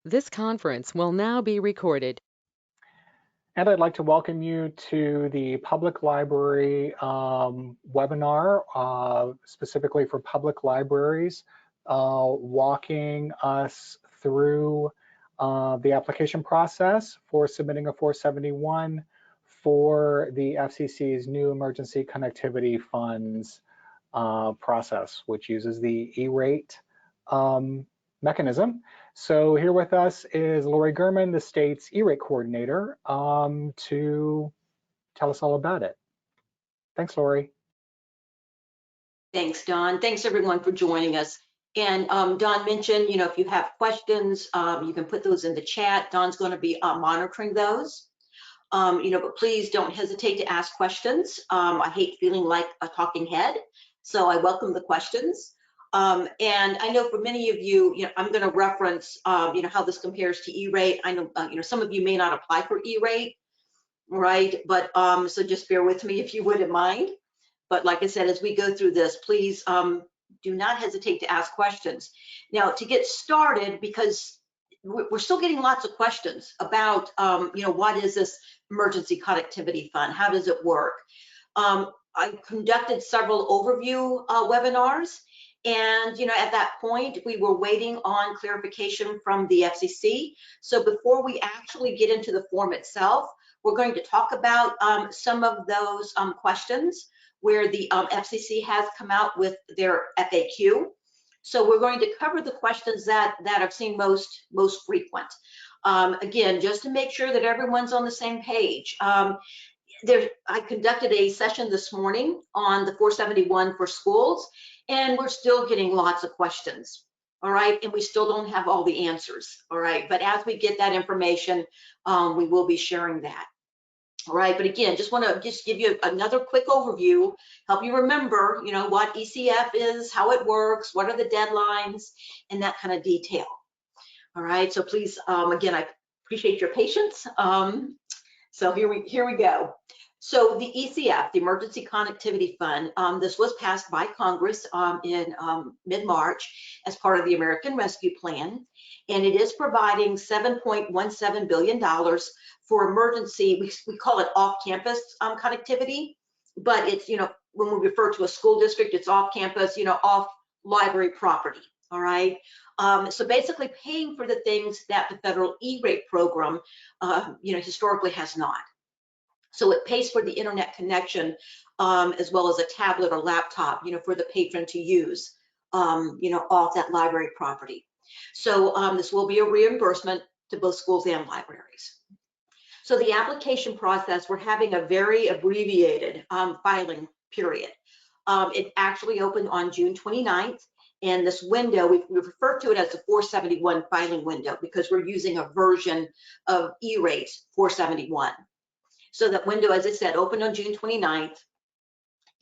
This conference will now be recorded. And I'd like to welcome you to the Public Library webinar, specifically for public libraries, walking us through the application process for submitting a 471 for the FCC's new Emergency Connectivity Funds process, which uses the E-rate mechanism. So here with us is Lori Gurman, the state's E-rate coordinator, to tell us all about it. Thanks, Lori. Thanks, Don. Thanks everyone for joining us. And Don mentioned, if you have questions, you can put those in the chat. Don's going to be monitoring those. But please don't hesitate to ask questions. I hate feeling like a talking head, so I welcome the questions. And I know for many of you, I'm going to reference, how this compares to E-rate. I know, some of you may not apply for E-rate, right? But so just bear with me if you wouldn't mind. But like I said, as we go through this, please do not hesitate to ask questions. Now, to get started, because we're still getting lots of questions about, what is this Emergency Connectivity Fund? How does it work? I conducted several overview webinars. And, at that point, we were waiting on clarification from the FCC. So before we actually get into the form itself, we're going to talk about some of those questions where the FCC has come out with their FAQ. So we're going to cover the questions that I've seen most frequent. Again, just to make sure that everyone's on the same page. I conducted a session this morning on the 471 for schools, and we're still getting lots of questions. All right, and we still don't have all the answers. All right, but as we get that information, we will be sharing that. All right, but again, just want to give you another quick overview, help you remember, what ECF is, how it works, what are the deadlines, and that kind of detail. All right, so please, again, I appreciate your patience. So here we go. So the ECF, the Emergency Connectivity Fund, this was passed by Congress in mid-March as part of the American Rescue Plan, and it is providing $7.17 billion for emergency, we call it off-campus connectivity, but it's, when we refer to a school district, it's off-campus, off library property, all right? So basically paying for the things that the federal E-rate program, historically has not. So it pays for the internet connection as well as a tablet or laptop, for the patron to use, off that library property. So this will be a reimbursement to both schools and libraries. So the application process, we're having a very abbreviated filing period. It actually opened on June 29th, and this window, we refer to it as the 471 filing window because we're using a version of E-rate 471. So that window, as I said, opened on June 29th,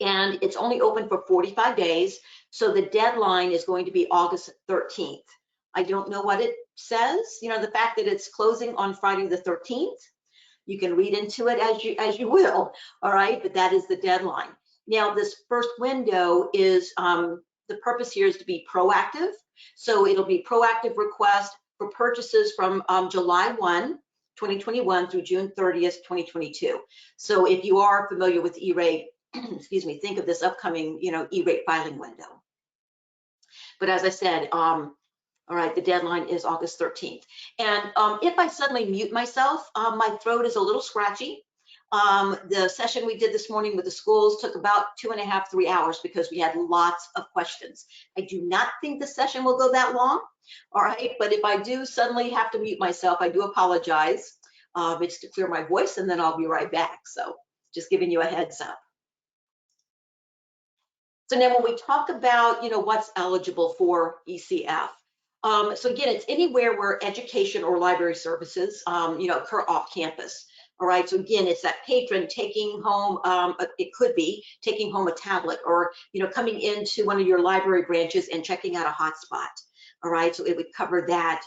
and it's only open for 45 days. So the deadline is going to be August 13th. I don't know what it says, the fact that it's closing on Friday the 13th. You can read into it as you will, all right, but that is the deadline. Now, this first window is, the purpose here is to be proactive. So it'll be proactive request for purchases from July 1, 2021 through June 30th, 2022. So if you are familiar with E-rate, excuse me, think of this upcoming, E-rate filing window. But as I said, all right, the deadline is August 13th. And if I suddenly mute myself, my throat is a little scratchy. The session we did this morning with the schools took about 2.5 to 3 hours because we had lots of questions. I do not think the session will go that long, all right? But if I do suddenly have to mute myself, I do apologize. It's to clear my voice, and then I'll be right back. So just giving you a heads up. So now when we talk about, what's eligible for ECF, so again, it's anywhere where education or library services, occur off campus. All right, so again, it's that patron taking home, it could be taking home a tablet or, coming into one of your library branches and checking out a hotspot. All right, so it would cover that,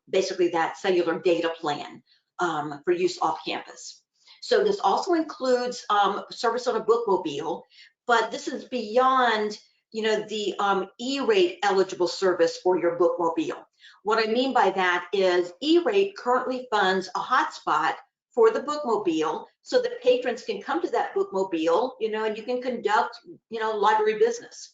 basically that cellular data plan for use off campus. So this also includes service on a bookmobile, but this is beyond, the E-rate eligible service for your bookmobile. What I mean by that is E-rate currently funds a hotspot for the bookmobile so that patrons can come to that bookmobile, and you can conduct, library business.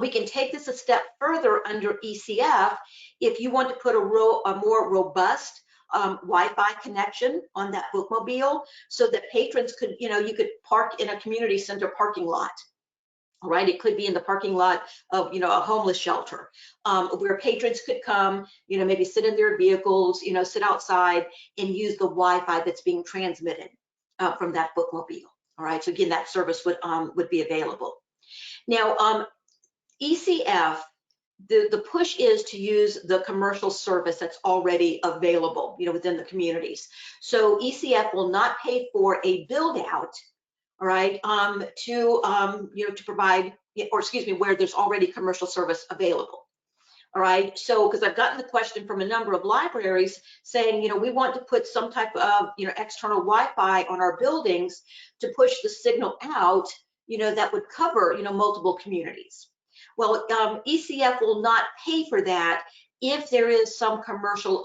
We can take this a step further under ECF if you want to put a more robust Wi-Fi connection on that bookmobile so that patrons could, you could park in a community center parking lot. Right, it could be in the parking lot of, a homeless shelter, where patrons could come, maybe sit in their vehicles, sit outside and use the Wi-Fi that's being transmitted from that bookmobile. All right, so again, that service would be available. Now, ECF, the push is to use the commercial service that's already available, within the communities. So ECF will not pay for a build out, all right, to provide, or excuse me, where there's already commercial service available. All right, so because I've gotten the question from a number of libraries saying, we want to put some type of, external Wi-Fi on our buildings to push the signal out, that would cover, multiple communities. Well, ECF will not pay for that if there is some commercial,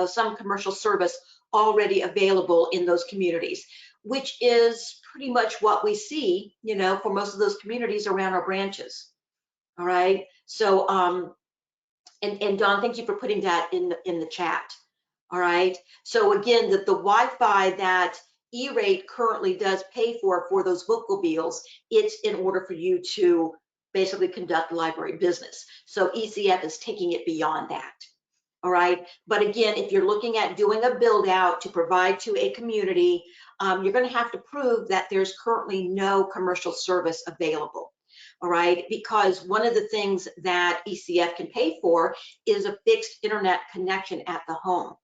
some commercial service already available in those communities, which is pretty much what we see, for most of those communities around our branches. All right. So, and Don, thank you for putting that in the chat. All right. So again, the Wi-Fi that E-rate currently does pay for those bookmobiles, it's in order for you to basically conduct library business. So ECF is taking it beyond that. All right. But again, if you're looking at doing a build out to provide to a community, you're going to have to prove that there's currently no commercial service available. All right. Because one of the things that ECF can pay for is a fixed internet connection at the home.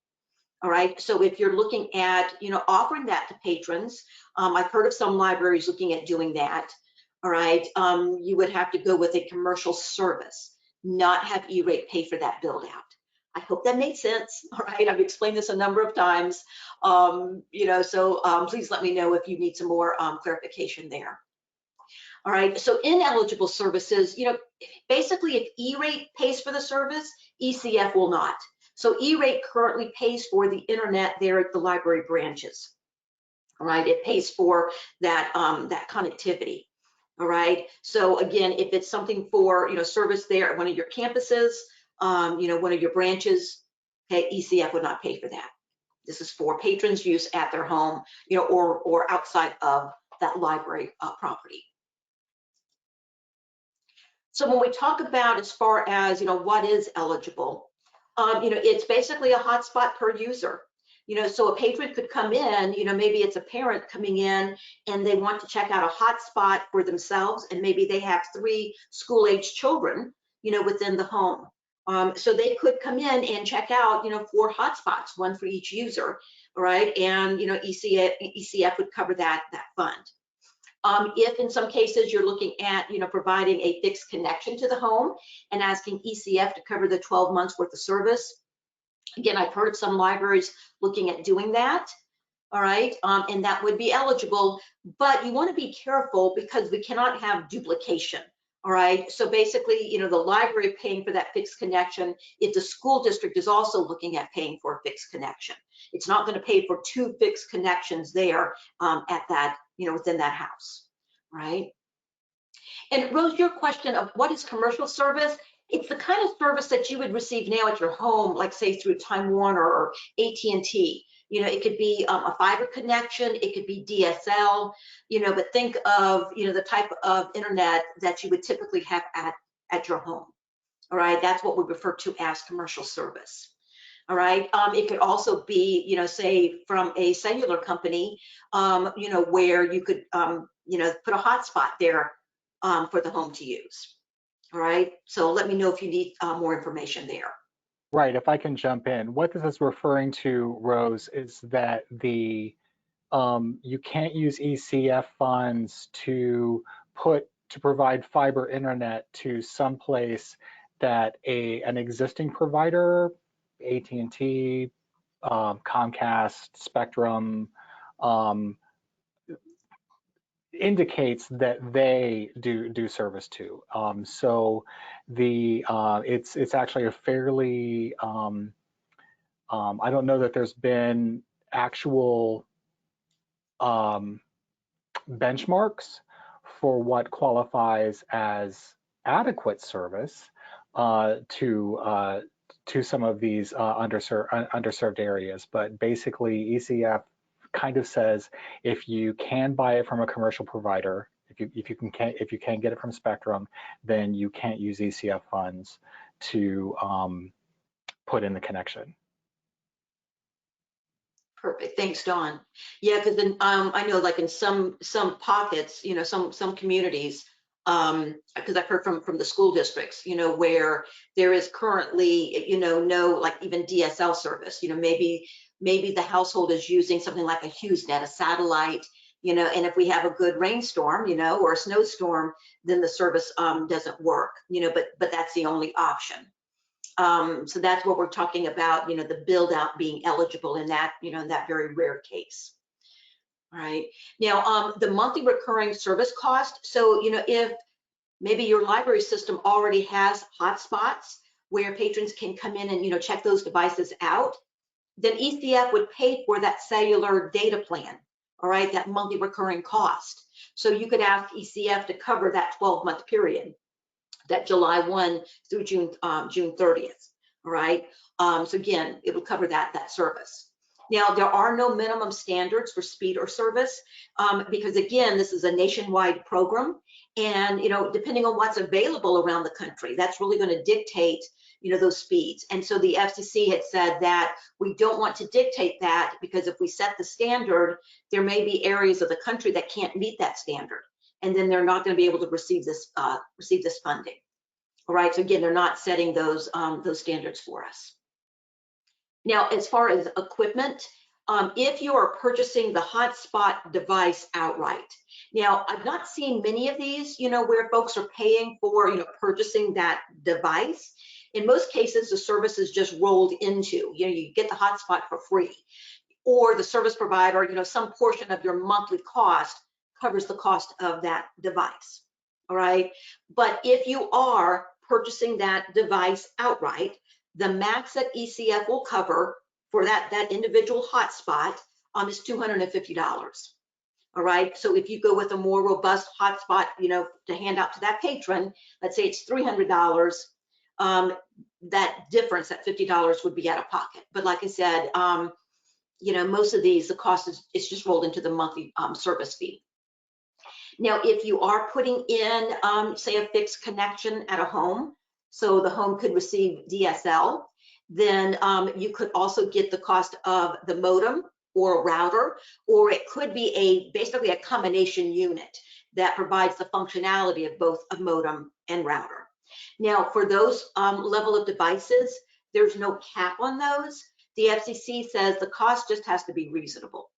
All right. So if you're looking at, offering that to patrons, I've heard of some libraries looking at doing that. All right. You would have to go with a commercial service, not have E-rate pay for that build out. I hope that made sense. All right, I've explained this a number of times, so please let me know if you need some more clarification there. All right, so ineligible services, basically if E-rate pays for the service, ECF will not. So E-rate currently pays for the internet there at the library branches. All right, it pays for that, that connectivity. All right, so again, if it's something for, service there at one of your campuses, one of your branches, okay, ECF would not pay for that. This is for patrons' use at their home, or outside of that library property. So when we talk about as far as, what is eligible, it's basically a hotspot per user. So a patron could come in, maybe it's a parent coming in and they want to check out a hotspot for themselves, and maybe they have 3 school-age children, within the home. So they could come in and check out, 4 hotspots, 1 for each user, right? And ECF would cover that fund. If in some cases you're looking at, providing a fixed connection to the home and asking ECF to cover the 12 months worth of service, again, I've heard of some libraries looking at doing that. All right, and that would be eligible, but you want to be careful because we cannot have duplication. All right, so basically, the library paying for that fixed connection, if the school district is also looking at paying for a fixed connection, it's not going to pay for 2 fixed connections there at that, within that house, right? And Rose, your question of what is commercial service, it's the kind of service that you would receive now at your home, like say through Time Warner or AT&T. It could be a fiber connection, it could be DSL, but think of, the type of internet that you would typically have at your home. All right, that's what we refer to as commercial service. All right, it could also be, say from a cellular company, where you could, put a hotspot there for the home to use. All right, so let me know if you need more information there. Right, if I can jump in. What this is referring to, Rose, is that you can't use ECF funds to provide fiber internet to someplace that an existing provider, AT&T, Comcast, Spectrum, indicates that they do service to. So it's actually a fairly I don't know that there's been actual benchmarks for what qualifies as adequate service to some of these underserved areas. But basically, ECF kind of says if you can buy it from a commercial provider, if you can get it from Spectrum, then you can't use ECF funds to put in the connection. Perfect. Thanks, Dawn. Yeah, because then I know, like in some pockets, you know, some communities, because I've heard from the school districts, you know, where there is currently, you know, no like even DSL service. You know, maybe the household is using something like a HughesNet, a satellite, you know, and if we have a good rainstorm, you know, or a snowstorm, then the service doesn't work, you know, but that's the only option. So that's what we're talking about, you know, the build out being eligible in that, you know, in that very rare case. All right. Now, the monthly recurring service cost. So, you know, if maybe your library system already has hotspots where patrons can come in and, you know, check those devices out, then ECF would pay for that cellular data plan. All right, that monthly recurring cost. So you could ask ECF to cover that 12-month period, that July 1 through June 30th. All right. So again, it will cover that service. Now, there are no minimum standards for speed or service because again, this is a nationwide program, and you know, depending on what's available around the country, that's really going to dictate, you know, those speeds. And so the FCC had said that we don't want to dictate that, because if we set the standard, there may be areas of the country that can't meet that standard, and then they're not going to be able to receive this funding. All right. So again, they're not setting those standards for us. Now, as far as equipment, if you are purchasing the hotspot device outright, now I've not seen many of these, you know, where folks are paying for, you know, purchasing that device. In most cases, the service is just rolled into, you know, you get the hotspot for free, or the service provider, you know, some portion of your monthly cost covers the cost of that device. All right. But if you are purchasing that device outright, the max that ECF will cover for that individual hotspot is $250. All right. So if you go with a more robust hotspot, you know, to hand out to that patron, let's say it's $300, that difference, that $50 would be out of pocket. But like I said, you know, most of these, the cost is just rolled into the monthly service fee. Now, if you are putting in, say, a fixed connection at a home, so the home could receive DSL, then you could also get the cost of the modem or a router, or it could be basically a combination unit that provides the functionality of both a modem and router. Now, for those level of devices, there's no cap on those. The FCC says the cost just has to be reasonable.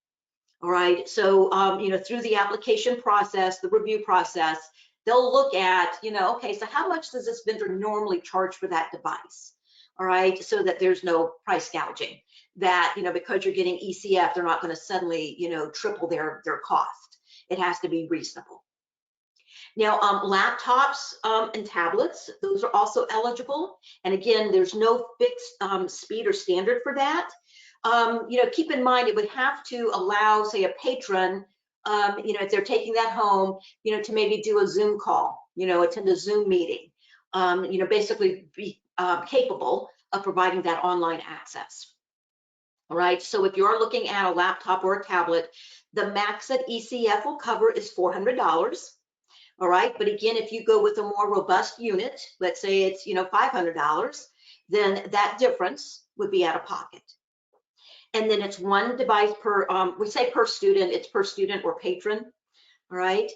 All right, so you know, through the application process, the review process, they'll look at, you know, okay, so how much does this vendor normally charge for that device? All right, so that there's no price gouging, that, you know, because you're getting ECF, they're not going to suddenly, you know, triple their cost. It has to be reasonable. Now, laptops and tablets, those are also eligible. And again, there's no fixed speed or standard for that. You know, keep in mind, it would have to allow, say, a patron, you know, if they're taking that home, you know, to maybe do a Zoom call, you know, attend a Zoom meeting, you know, basically be capable of providing that online access. All right, so if you're looking at a laptop or a tablet, the max that ECF will cover is $400. All right, but again, if you go with a more robust unit, let's say it's, you know, $500, then that difference would be out of pocket. And then it's one device per, we say per student, it's per student or patron, all right?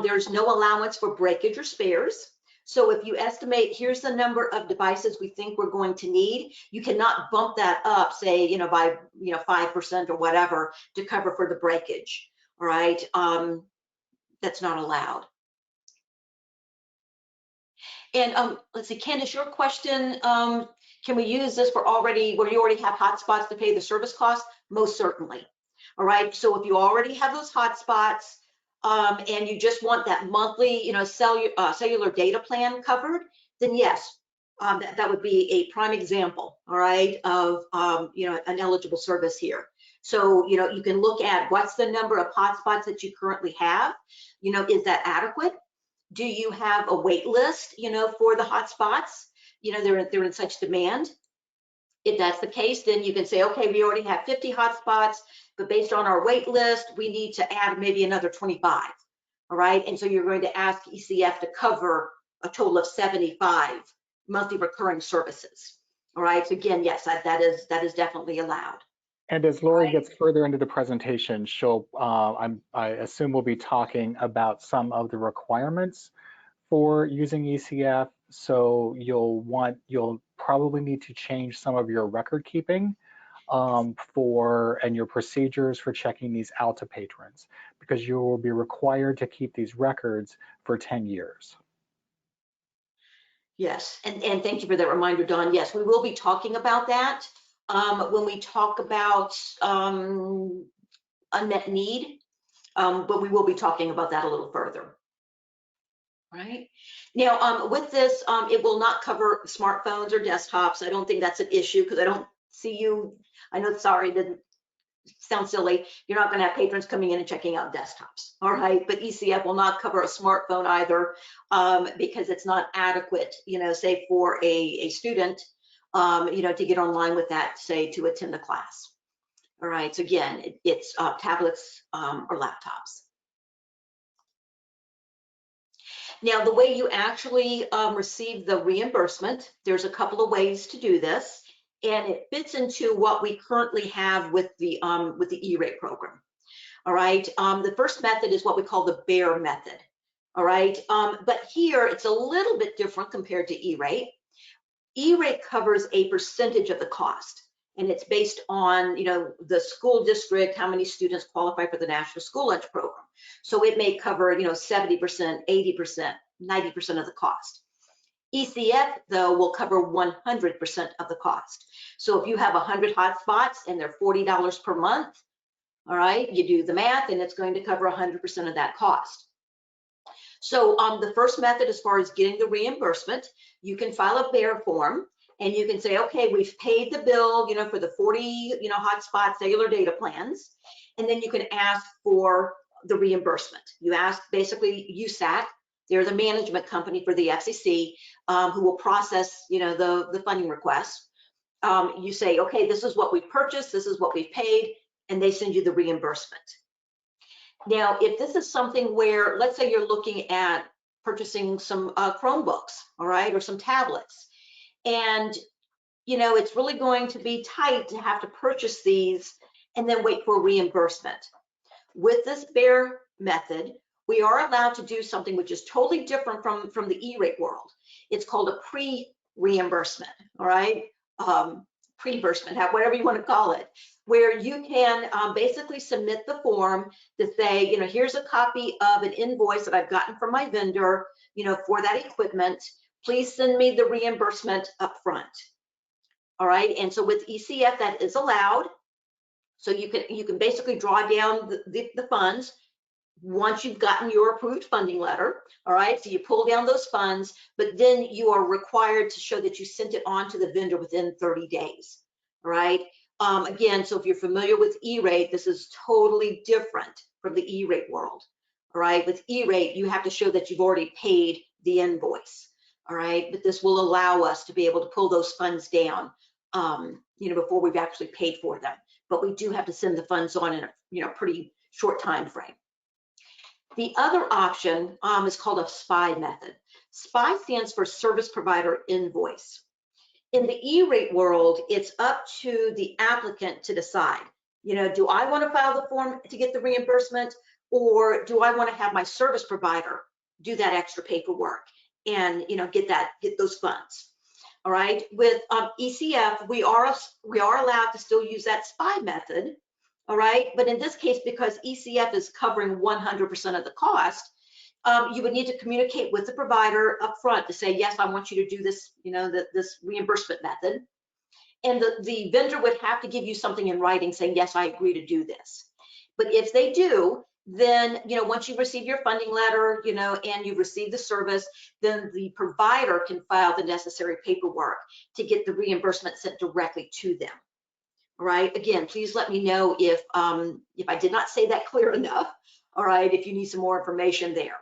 There's no allowance for breakage or spares. So if you estimate, here's the number of devices we think we're going to need, you cannot bump that up, say, you know, by, you know, 5% or whatever to cover for the breakage, all right? That's not allowed. And let's see, Candace, your question, can we use this for where you already have hotspots to pay the service cost? Most certainly. All right, so if you already have those hotspots, and you just want that monthly, cellular data plan covered, then yes, that would be a prime example, all right, of, an eligible service here. So, you can look at what's the number of hotspots that you currently have. Is that adequate? Do you have a wait list, for the hotspots? They're in such demand. If that's the case, then you can say, okay, we already have 50 hotspots, but based on our wait list, we need to add maybe another 25. All right, and so you're going to ask ECF to cover a total of 75 monthly recurring services. All right, so again, yes, that is definitely allowed. And as Lori gets further into the presentation, I assume we'll be talking about some of the requirements for using ECF. So you'll probably need to change some of your record keeping and your procedures for checking these out to patrons, because you will be required to keep these records for 10 years. Yes, and thank you for that reminder, Dawn. Yes, we will be talking about that when we talk about unmet need, but we will be talking about that a little further. Right now, with this, it will not cover smartphones or desktops. I don't think that's an issue because I don't see you. I know, sorry, didn't sound silly. You're not going to have patrons coming in and checking out desktops. All right, but ECF will not cover a smartphone either because it's not adequate, say for a student, to get online with that, say to attend the class. All right, so again, it's tablets or laptops. Now, the way you actually receive the reimbursement, there's a couple of ways to do this, and it fits into what we currently have with the E-rate program. All right, the first method is what we call the bear method. All right, but here it's a little bit different compared to E-rate. E-rate covers a percentage of the cost, and it's based on, the school district, how many students qualify for the National School Lunch Program. So it may cover, 70%, 80%, 90% of the cost. ECF, though, will cover 100% of the cost. So if you have 100 hotspots and they're $40 per month, all right, you do the math and it's going to cover 100% of that cost. So the first method, as far as getting the reimbursement, you can file a bear form. And you can say, okay, we've paid the bill, for the 40, hotspot cellular data plans. And then you can ask for the reimbursement. You ask basically USAC, they're the management company for the FCC, who will process, the funding request. You say, okay, this is what we've purchased, this is what we've paid, and they send you the reimbursement. Now, if this is something where, let's say you're looking at purchasing some Chromebooks, all right, or some tablets, and, it's really going to be tight to have to purchase these and then wait for reimbursement. With this bear method, we are allowed to do something which is totally different from the E-rate world. It's called a pre-reimbursement, all right? Pre-reimbursement, whatever you want to call it, where you can basically submit the form to say, here's a copy of an invoice that I've gotten from my vendor, for that equipment. Please send me the reimbursement up front. All right, and so with ECF that is allowed. So you can basically draw down the funds once you've gotten your approved funding letter. All right, so you pull down those funds, but then you are required to show that you sent it on to the vendor within 30 days. All right, again, so if you're familiar with E-rate, this is totally different from the E-rate world. All right, with E-rate, you have to show that you've already paid the invoice. All right, but this will allow us to be able to pull those funds down, before we've actually paid for them. But we do have to send the funds on in a pretty short time frame. The other option is called a SPI method. SPI stands for Service Provider Invoice. In the E-rate world, it's up to the applicant to decide, do I want to file the form to get the reimbursement, or do I want to have my service provider do that extra paperwork and get those funds. All right, with ECF, we are allowed to still use that SPI method. All right, but in this case, because ECF is covering 100% of the cost, you would need to communicate with the provider up front to say, yes, I want you to do this, this reimbursement method. And the vendor would have to give you something in writing saying, yes, I agree to do this. But if they do, then, once you receive your funding letter, and you receive the service, then the provider can file the necessary paperwork to get the reimbursement sent directly to them. All right. Again, please let me know if I did not say that clear enough. All right. If you need some more information there.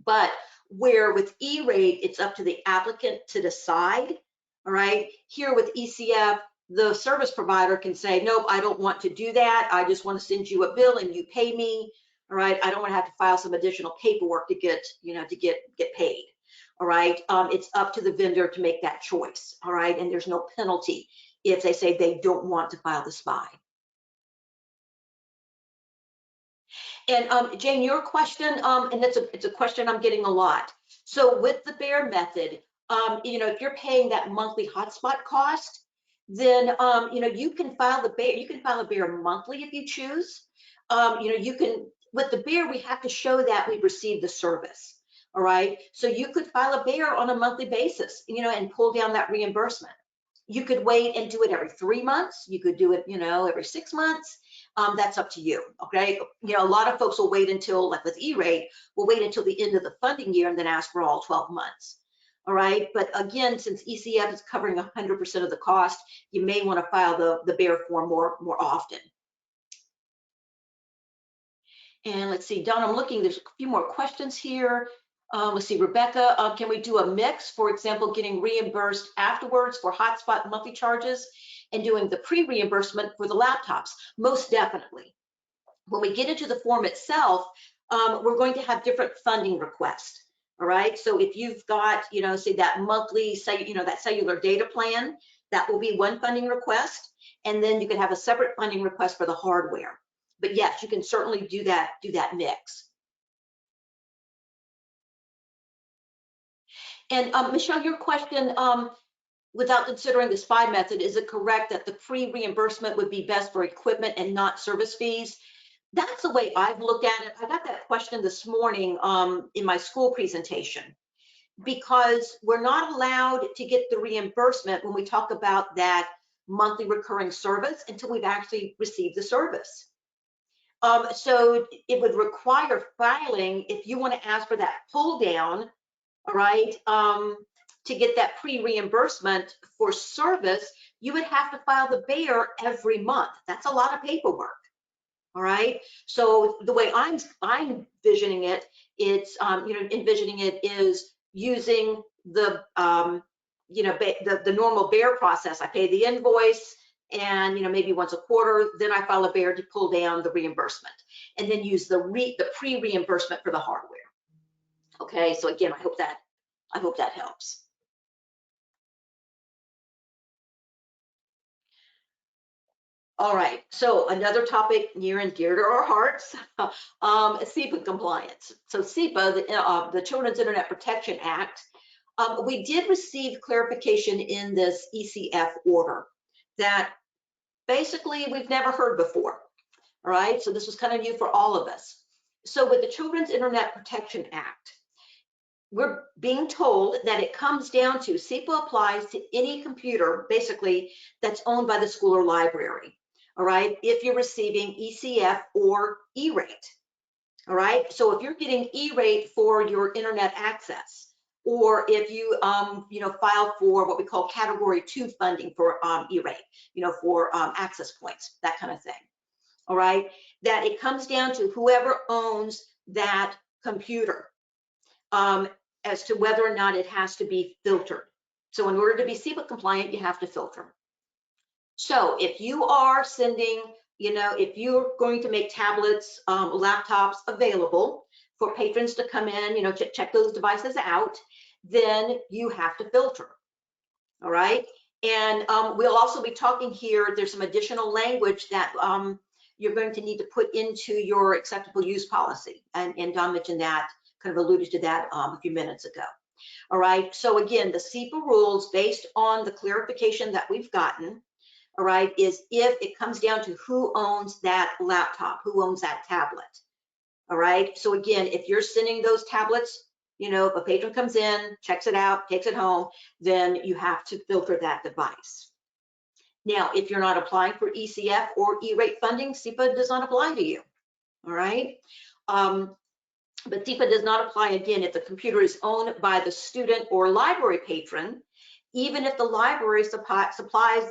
But where with E-rate, it's up to the applicant to decide. All right. Here with ECF, the service provider can say, nope, I don't want to do that. I just want to send you a bill and you pay me. All right. I don't want to have to file some additional paperwork to get, to get paid. All right. It's up to the vendor to make that choice. All right. And there's no penalty if they say they don't want to file the SPI. And Jane, your question, and it's a question I'm getting a lot. So with the BEAR method, if you're paying that monthly hotspot cost, then you can file the BEAR. You can file a BEAR monthly if you choose. You can, with the BEAR, we have to show that we've received the service. All right. So you could file a BEAR on a monthly basis, and pull down that reimbursement. You could wait and do it every 3 months. You could do it, every 6 months. That's up to you. Okay. A lot of folks will wait until, like with E-rate, will wait until the end of the funding year and then ask for all 12 months. All right. But again, since ECF is covering 100% of the cost, you may want to file the BEAR form more often. And let's see, Don, I'm looking, there's a few more questions here. Let's see, Rebecca, can we do a mix? For example, getting reimbursed afterwards for hotspot monthly charges and doing the pre-reimbursement for the laptops? Most definitely. When we get into the form itself, we're going to have different funding requests. All right. So if you've got, say that monthly, that cellular data plan, that will be one funding request. And then you can have a separate funding request for the hardware. But yes, you can certainly do that mix. And Michelle, your question, without considering the SPI method, is it correct that the pre-reimbursement would be best for equipment and not service fees? That's the way I've looked at it. I got that question this morning in my school presentation, because we're not allowed to get the reimbursement when we talk about that monthly recurring service until we've actually received the service. So it would require filing if you want to ask for that pull down, all right, to get that pre-reimbursement for service, you would have to file the BEAR every month. That's a lot of paperwork. All right. So the way I'm envisioning it, it's envisioning it is using the the normal BEAR process. I pay the invoice, and maybe once a quarter, then I file a BEAR to pull down the reimbursement, and then use the pre-reimbursement for the hardware. Okay. So again, I hope that helps. All right, so another topic near and dear to our hearts, SEPA compliance. So SEPA, the Children's Internet Protection Act, we did receive clarification in this ECF order that basically we've never heard before. All right, so this was kind of new for all of us. So with the Children's Internet Protection Act, we're being told that it comes down to SEPA applies to any computer, basically, that's owned by the school or library. All right, if you're receiving ECF or E-rate. All right, so if you're getting E-rate for your internet access, or if you file for what we call Category 2 funding for E-rate, for access points, that kind of thing. All right, that it comes down to whoever owns that computer as to whether or not it has to be filtered. So in order to be SEPA compliant, you have to filter. So if you are sending, if you're going to make tablets, laptops available for patrons to come in, check those devices out, then you have to filter. All right. And we'll also be talking here, there's some additional language that you're going to need to put into your acceptable use policy. And Don mentioned that, kind of alluded to that a few minutes ago. All right. So again, the SEPA rules, based on the clarification that we've gotten, all right, is if it comes down to who owns that laptop, who owns that tablet. All right. So again, if you're sending those tablets, if a patron comes in, checks it out, takes it home, then you have to filter that device. Now, if you're not applying for ECF or E-rate funding, SEPA does not apply to you. all right? But DEPA does not apply again if the computer is owned by the student or library patron, even if the library supplies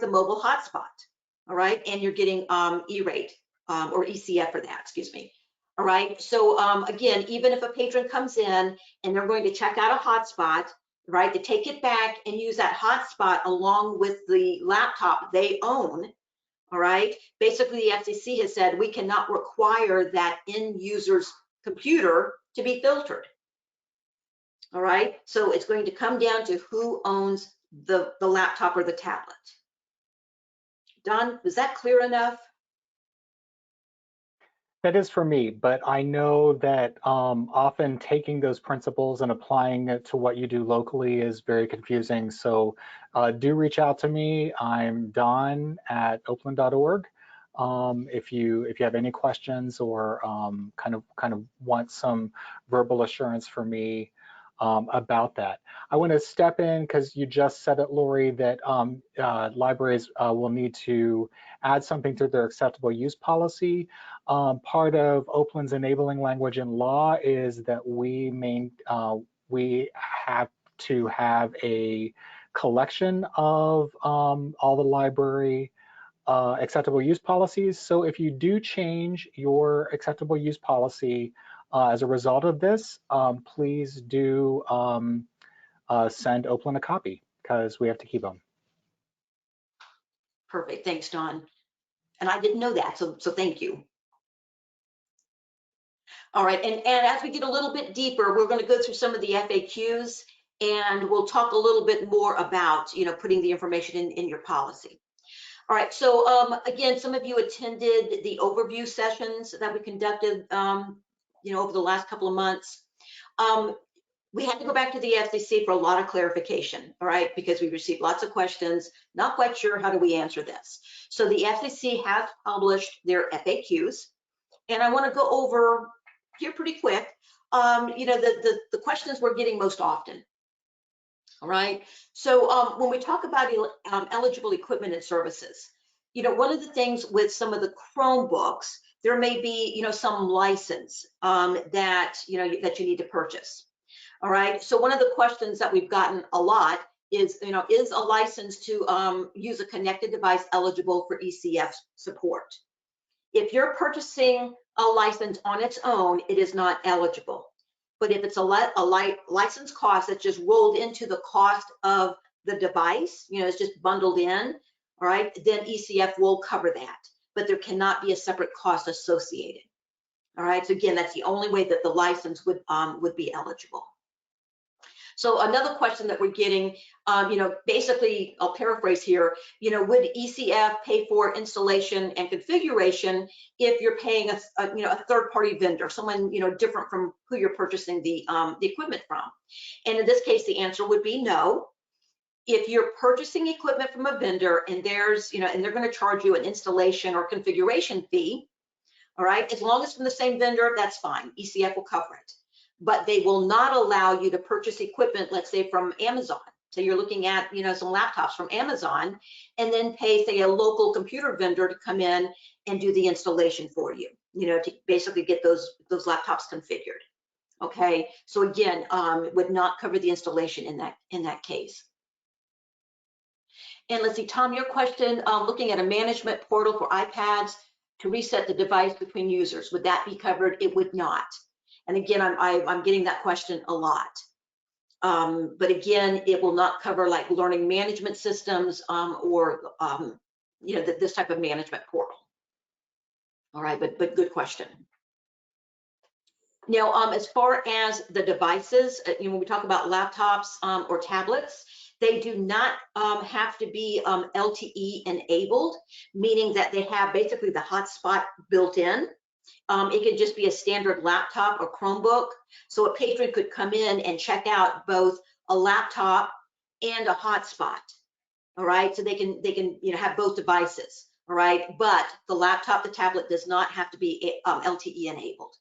the mobile hotspot, all right? And you're getting E-rate or ECF for that, excuse me. All right, so again, even if a patron comes in and they're going to check out a hotspot, right, to take it back and use that hotspot along with the laptop they own, all right, basically the FCC has said we cannot require that end user's computer to be filtered. All right, so it's going to come down to who owns the laptop or the tablet. Don, was that clear enough? That is for me, but I know that often taking those principles and applying it to what you do locally is very confusing. So do reach out to me. I'm don@oakland.org. If you have any questions or kind of want some verbal assurance from me about that. I want to step in because you just said it, Lori, that libraries will need to add something to their acceptable use policy. Part of Oakland's enabling language in law is that we have to have a collection of all the library acceptable use policies. So if you do change your acceptable use policy as a result of this, please do send Oakland a copy because we have to keep them. Perfect, thanks, Don. And I didn't know that, so thank you. All right, and as we get a little bit deeper, we're going to go through some of the FAQs, and we'll talk a little bit more about, you know, putting the information in your policy. All right, so again, some of you attended the overview sessions that we conducted, you know, over the last couple of months. We had to go back to the FCC for a lot of clarification, all right, because we received lots of questions, not quite sure how do we answer this. So the FCC has published their FAQs, and I want to go over here pretty quick, you know, the questions we're getting most often. All right, so when we talk about eligible equipment and services, you know, one of the things with some of the Chromebooks, there may be, you know, some license that, you know, that you need to purchase. All right, so one of the questions that we've gotten a lot is, you know, is a license to use a connected device eligible for ECF support? If you're purchasing a license on its own, it is not eligible. But if it's a license cost that's just rolled into the cost of the device, you know, it's just bundled in, all right, then ECF will cover that. But there cannot be a separate cost associated. All right, so again, that's the only way that the license would be eligible. So another question that we're getting, you know, basically, I'll paraphrase here, you know, would ECF pay for installation and configuration if you're paying you know, a third-party vendor, someone, you know, different from who you're purchasing the equipment from? And in this case, the answer would be no. If you're purchasing equipment from a vendor and there's, you know, and they're going to charge you an installation or configuration fee, all right, as long as it's from the same vendor, that's fine. ECF will cover it. But they will not allow you to purchase equipment, let's say from Amazon. So you're looking at, you know, some laptops from Amazon and then pay, say, a local computer vendor to come in and do the installation for you, you know, to basically get those laptops configured. Okay, so again, would not cover the installation in that case. And let's see, Tom, your question, looking at a management portal for iPads to reset the device between users, would that be covered? It would not. And again, I'm getting that question a lot. But again, it will not cover like learning management systems or you know, this type of management portal. All right, but good question. Now, as far as the devices, you know, when we talk about laptops or tablets, they do not have to be LTE enabled, meaning that they have basically the hotspot built in. It could just be a standard laptop or Chromebook. So a patron could come in and check out both a laptop and a hotspot. All right, so they can you know, have both devices. All right, but the laptop, the tablet does not have to be LTE enabled.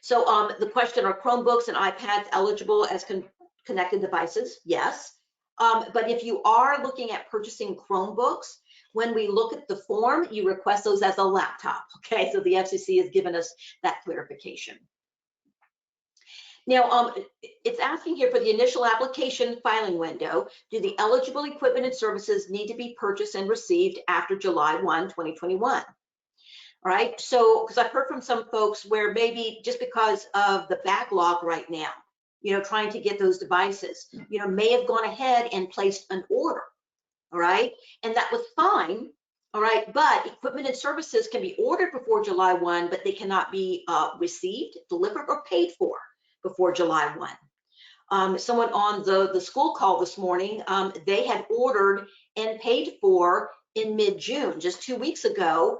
So the question, are Chromebooks and iPads eligible as connected devices? Yes. But if you are looking at purchasing Chromebooks, When we look at the form, you request those as a laptop, okay? So the FCC has given us that clarification. Now, it's asking here for the initial application filing window, do the eligible equipment and services need to be purchased and received after July 1, 2021? All right, so because I've heard from some folks where maybe just because of the backlog right now, trying to get those devices, may have gone ahead and placed an order, all right? And that was fine, all right? But equipment and services can be ordered before July 1, but they cannot be received, delivered, or paid for before July 1. Someone on the school call this morning, they had ordered and paid for in mid-June, just 2 weeks ago,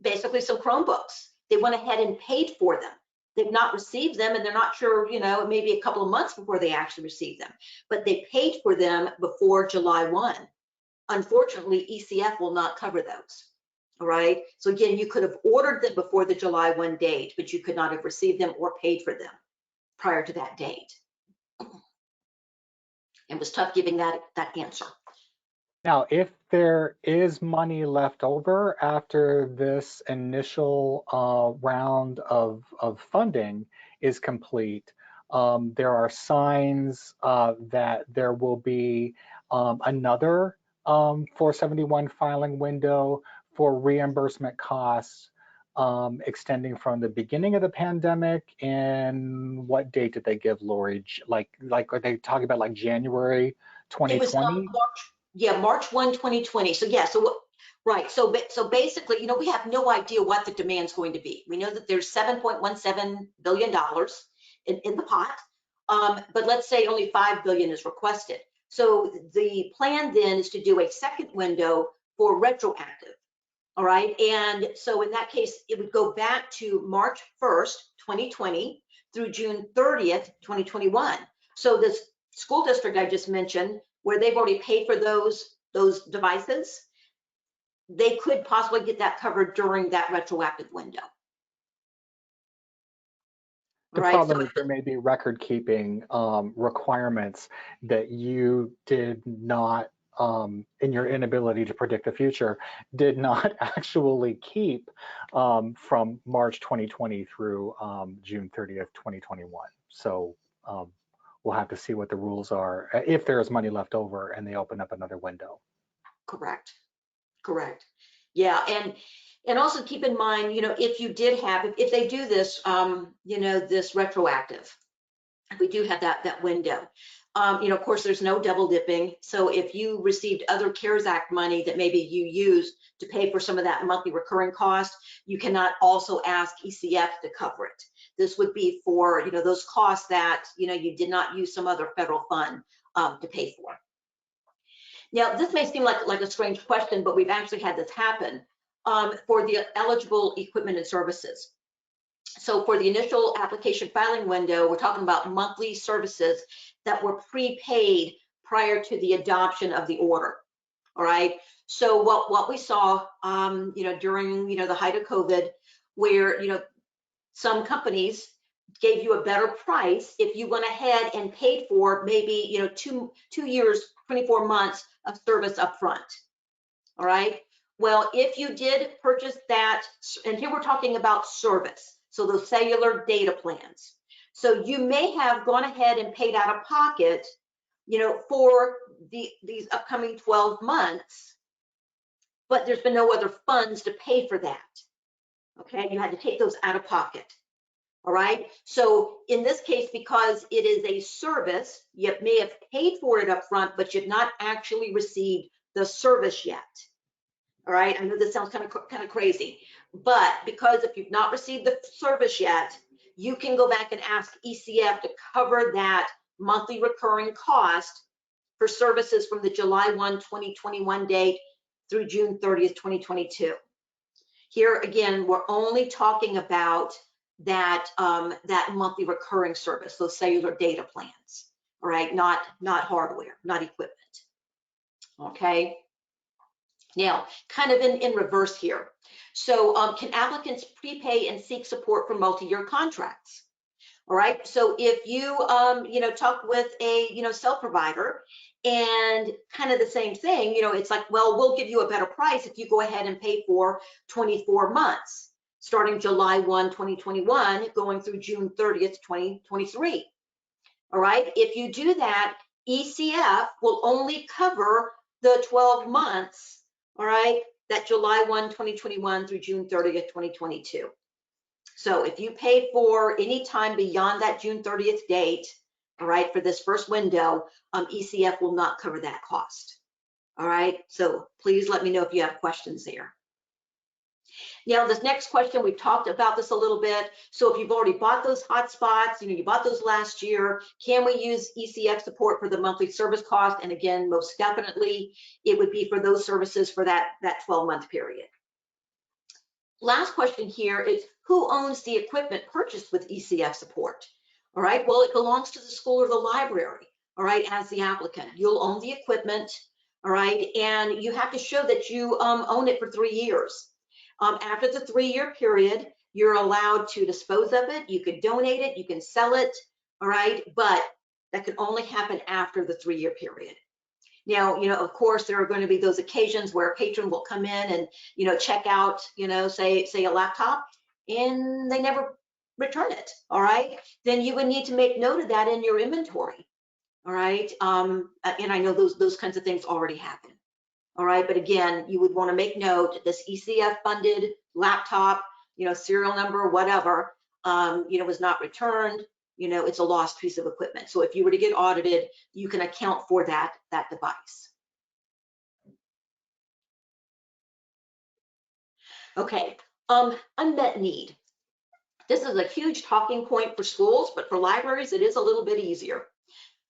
basically some Chromebooks. They went ahead and paid for them. They've not received them, and they're not sure, maybe a couple of months before they actually receive them, but they paid for them before July 1. Unfortunately, ECF will not cover those. All right. So again, you could have ordered them before the July 1 date, but you could not have received them or paid for them prior to that date. It was tough giving that answer. Now, if there is money left over after this initial round of funding is complete, there are signs that there will be another 471 filing window for reimbursement costs extending from the beginning of the pandemic. And what date did they give, Lori? Like are they talking about like January 2020? It was March 1, 2020. So yeah, right. So basically, we have no idea what the demand's going to be. We know that there's $7.17 billion in the pot, but let's say only $5 billion is requested. So the plan then is to do a second window for retroactive. All right, and so in that case, it would go back to March 1st, 2020 through June 30th, 2021. So this school district I just mentioned, where they've already paid for those devices, they could possibly get that covered during that retroactive window. The problem is there may be record keeping requirements that you did not, in your inability to predict the future, did not actually keep from March 2020 through June 30th, 2021. So we'll have to see what the rules are if there is money left over and they open up another window. Correct. Yeah, and also keep in mind, if you did have, if they do this, this retroactive, we do have that window. Of course, there's no double dipping. So if you received other CARES Act money that maybe you used to pay for some of that monthly recurring cost, you cannot also ask ECF to cover it. This would be for, those costs that, you did not use some other federal fund to pay for. Now, this may seem like a strange question, but we've actually had this happen for the eligible equipment and services. So for the initial application filing window, we're talking about monthly services that were prepaid prior to the adoption of the order. All right. So what we saw, during, the height of COVID, where, some companies gave you a better price if you went ahead and paid for maybe, 2 years, 24 months of service up front. All right. Well, if you did purchase that, and here we're talking about service, so those cellular data plans. So you may have gone ahead and paid out of pocket, for these upcoming 12 months, but there's been no other funds to pay for that. Okay, you had to take those out of pocket. All right, so in this case, because it is a service, you may have paid for it up front, but you've not actually received the service yet. All right, I know this sounds kind of crazy, but because if you've not received the service yet, you can go back and ask ECF to cover that monthly recurring cost for services from the July 1, 2021 date through June 30th, 2022. Here again, we're only talking about that monthly recurring service, those cellular data plans. All right, not hardware, not equipment. Okay. Now, kind of in reverse here. So can applicants prepay and seek support for multi-year contracts? All right, so if you, talk with a, cell provider and kind of the same thing, it's like, well, we'll give you a better price if you go ahead and pay for 24 months, starting July 1, 2021, going through June 30th, 2023. All right, if you do that, ECF will only cover the 12 months, all right, that July 1, 2021 through June 30th, 2022. So if you pay for any time beyond that June 30th date, all right, for this first window, ECF will not cover that cost. All right, so please let me know if you have questions there. Now, this next question, we've talked about this a little bit. So if you've already bought those hotspots, you bought those last year, can we use ECF support for the monthly service cost? And again, most definitely, it would be for those services for that 12-month period. Last question here is, who owns the equipment purchased with ECF support? All right, well, it belongs to the school or the library, all right, as the applicant. You'll own the equipment, all right, and you have to show that you own it for 3 years. After the 3-year period, you're allowed to dispose of it. You could donate it, you can sell it, all right, but that can only happen after the 3-year period. Now, of course, there are going to be those occasions where a patron will come in and, check out, say a laptop, and they never return it, all right? Then you would need to make note of that in your inventory, all right? And I know those kinds of things already happen, all right? But again, you would want to make note, this ECF funded laptop, serial number, whatever, was not returned. It's a lost piece of equipment. So if you were to get audited, you can account for that device. Okay, unmet need. This is a huge talking point for schools, but for libraries, it is a little bit easier.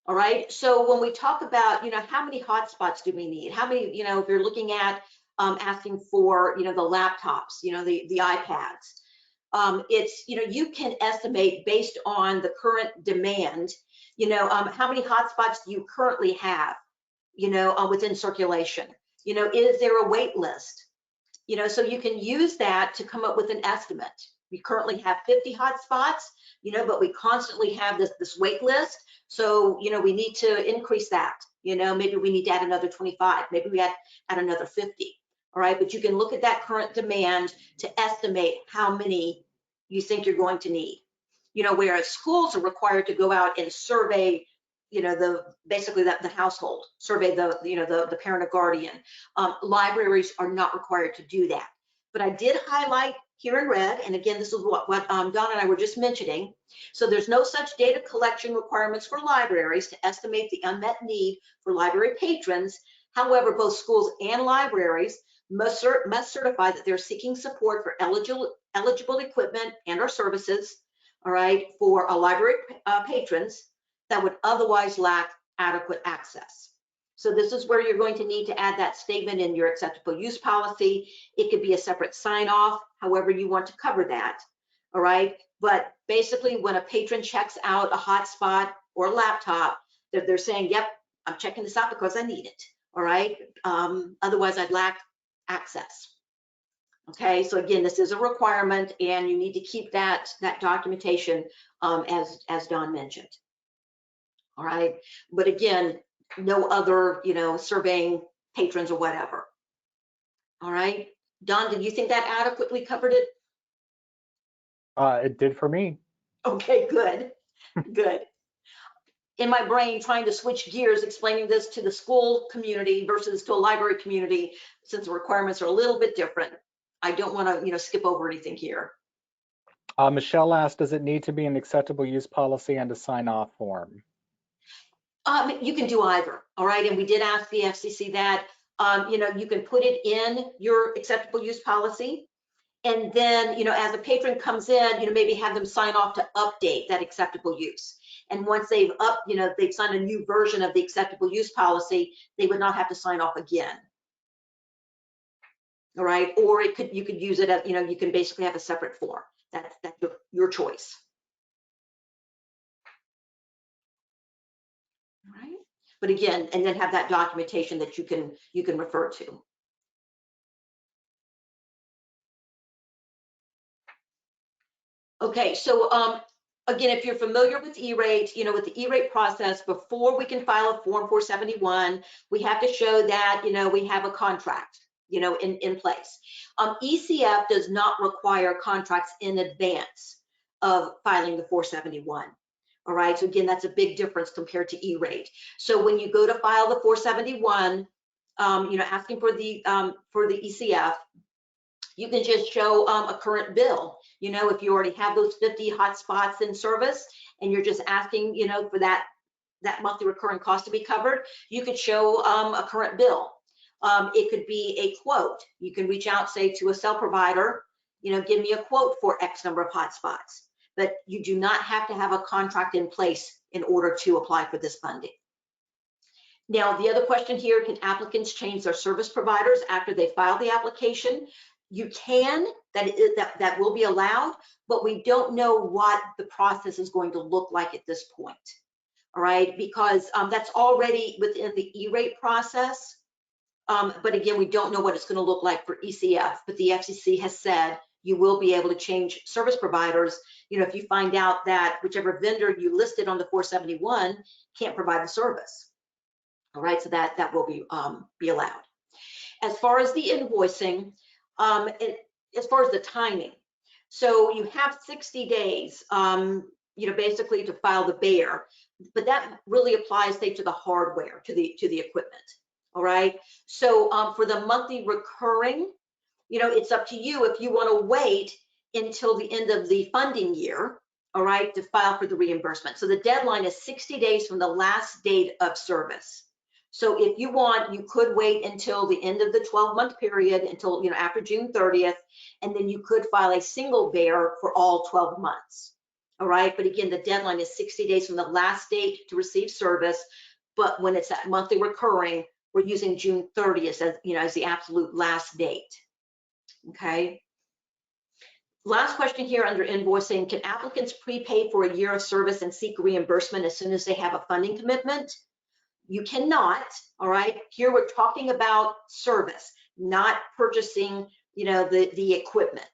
All right, so when we talk about, how many hotspots do we need? How many, if you're looking at asking for, the laptops, the iPads, it's, you can estimate based on the current demand, how many hotspots do you currently have, within circulation? Is there a wait list? So you can use that to come up with an estimate. We currently have 50 hotspots, but we constantly have this wait list. So, we need to increase that. Maybe we need to add another 25, maybe we add another 50. All right, but you can look at that current demand to estimate how many you think you're going to need. Whereas schools are required to go out and survey, basically the household, survey the parent or guardian. Libraries are not required to do that. But I did highlight here in red, and again, this is what Don and I were just mentioning. So there's no such data collection requirements for libraries to estimate the unmet need for library patrons. However, both schools and libraries must certify that they're seeking support for eligible equipment and or services, all right, for a library patrons that would otherwise lack adequate access. So this is where you're going to need to add that statement in your acceptable use policy. It could be a separate sign off, however you want to cover that, all right? But basically when a patron checks out a hotspot or a laptop, they're saying, yep, I'm checking this out because I need it, all right? Otherwise I'd lack access. Okay, so again, this is a requirement and you need to keep that documentation as Don mentioned. All right, but again, no other, surveying patrons or whatever. All right, Don, did you think that adequately covered it? It did for me. Okay, good, good. In my brain, trying to switch gears, explaining this to the school community versus to a library community, since the requirements are a little bit different. I don't want to, skip over anything here. Michelle asked, does it need to be an acceptable use policy and a sign-off form? You can do either, all right? And we did ask the FCC that, you can put it in your acceptable use policy. And then, as a patron comes in, maybe have them sign off to update that acceptable use. And once they've they've signed a new version of the acceptable use policy, they would not have to sign off again. All right, or you could use it as, you can basically have a separate form. That's your choice. All right, but again, and then have that documentation that you can refer to. Okay, so again, if you're familiar with E-rate, you know, with the E-rate process, before we can file a Form 471, we have to show that, you know, we have a contract, you know, in place. ECF does not require contracts in advance of filing the 471. All right, so again, that's a big difference compared to E-rate. So when you go to file the 471, you know, asking for the ECF, you can just show a current bill. You know, if you already have those 50 hotspots in service and you're just asking, you know, for that monthly recurring cost to be covered, you could show a current bill. It could be a quote. You can reach out, say, to a cell provider, you know, give me a quote for X number of hotspots. But you do not have to have a contract in place in order to apply for this funding. Now, the other question here, can applicants change their service providers after they file the application? You can, that will be allowed, but we don't know what the process is going to look like at this point. All right, because that's already within the E-rate process. But again, we don't know what it's going to look like for ECF, but the FCC has said you will be able to change service providers, you know, if you find out that whichever vendor you listed on the 471 can't provide the service. All right, so that will be allowed. As far as the invoicing, as far as the timing, so you have 60 days, you know, basically to file the bear, but that really applies, say, to the hardware, to the equipment. All right, so for the monthly recurring, you know, it's up to you if you want to wait until the end of the funding year, all right, to file for the reimbursement. So the deadline is 60 days from the last date of service. So if you want, you could wait until the end of the 12-month period, until, you know, after June 30th, and then you could file a single bear for all 12 months. All right, but again, the deadline is 60 days from the last date to receive service, but when it's that monthly recurring, we're using June 30th as, you know, as the absolute last date. Okay. Last question here under invoicing, can applicants prepay for a year of service and seek reimbursement as soon as they have a funding commitment? You cannot, all right? Here we're talking about service, not purchasing, you know, the equipment.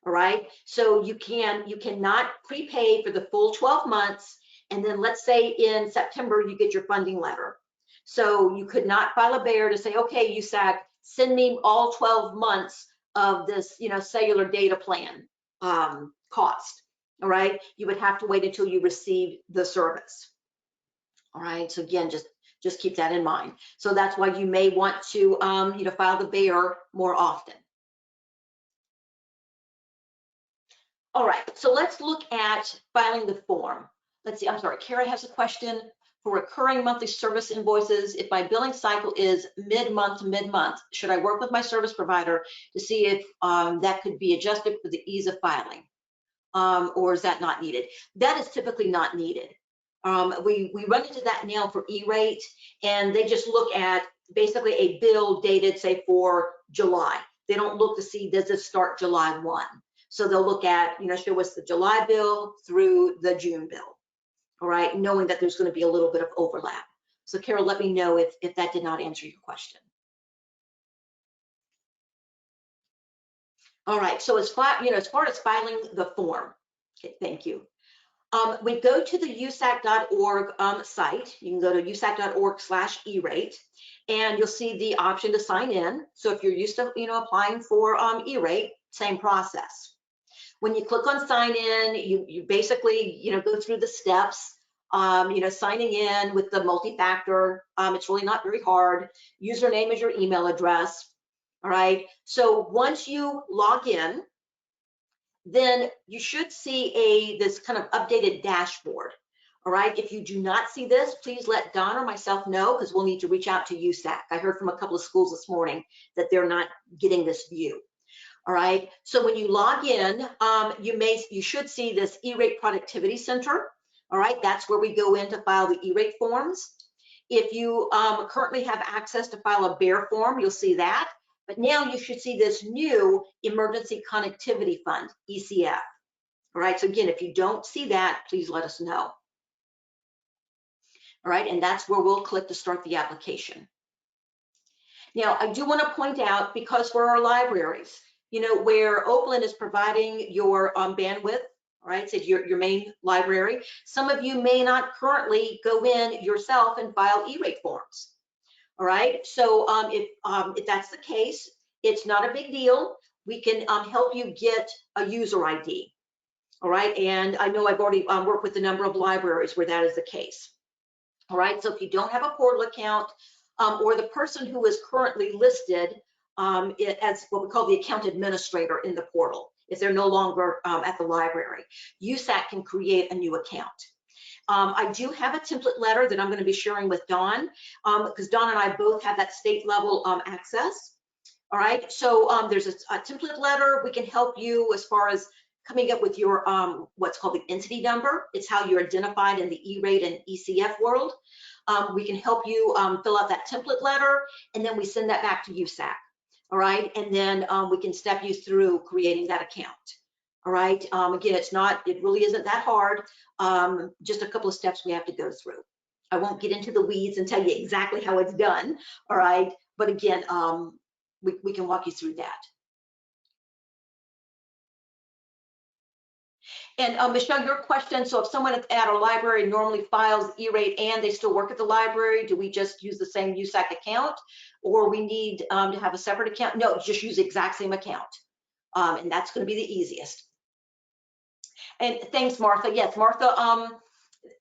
All right, so you cannot prepay for the full 12 months, and then let's say in September you get your funding letter. So you could not file a bear to say, okay, USAC, send me all 12 months of this, you know, cellular data plan cost. All right, you would have to wait until you receive the service. All right, so again, just keep that in mind. So that's why you may want to, you know, file the bear more often. All right, so let's look at filing the form. Let's see, I'm sorry, Kara has a question. For recurring monthly service invoices, if my billing cycle is mid-month to mid-month, should I work with my service provider to see if that could be adjusted for the ease of filing? Or is that not needed? That is typically not needed. We run into that now for E-rate, and they just look at basically a bill dated, say, for July. They don't look to see, does it start July 1? So they'll look at, you know, show us the July bill through the June bill, all right, knowing that there's going to be a little bit of overlap. So Carol, let me know if that did not answer your question. All right, so as far as filing the form, okay, thank you. We go to the usac.org site. You can go to usac.org/E-rate, and you'll see the option to sign in. So if you're used to, you know, applying for E-rate, same process. When you click on sign in, you basically, you know, go through the steps, you know, signing in with the multi-factor. It's really not very hard. Username is your email address. All right. So once you log in, then you should see this kind of updated dashboard. All right. If you do not see this, please let Don or myself know, because we'll need to reach out to USAC. I heard from a couple of schools this morning that they're not getting this view. All right, so when you log in, you should see this E-rate Productivity Center. All right, that's where we go in to file the E-rate forms. If you currently have access to file a bear form, you'll see that. But now you should see this new Emergency Connectivity Fund, ECF. All right, so again, if you don't see that, please let us know. All right, and that's where we'll click to start the application. Now, I do want to point out, because for our libraries, you know, where Oakland is providing your bandwidth, all right? So your main library. Some of you may not currently go in yourself and file E-rate forms, all right? So if that's the case, it's not a big deal. We can help you get a user ID, all right? And I know I've already worked with a number of libraries where that is the case, all right? So if you don't have a portal account, or the person who is currently listed as what we call the account administrator in the portal, if they're no longer at the library, USAC can create a new account. I do have a template letter that I'm going to be sharing with Dawn, because Dawn and I both have that state level access. All right, so there's a template letter. We can help you as far as coming up with your what's called the entity number. It's how you're identified in the E-rate and ECF world. We can help you fill out that template letter, and then we send that back to USAC. All right, and then we can step you through creating that account. All right, again, it really isn't that hard. Just a couple of steps we have to go through. I won't get into the weeds and tell you exactly how it's done. All right, but again, we can walk you through that. And Michelle, your question, so if someone at our library normally files E-rate and they still work at the library, do we just use the same USAC account, or we need to have a separate account? No, just use the exact same account, and that's going to be the easiest. And thanks, Martha. Yes, Martha,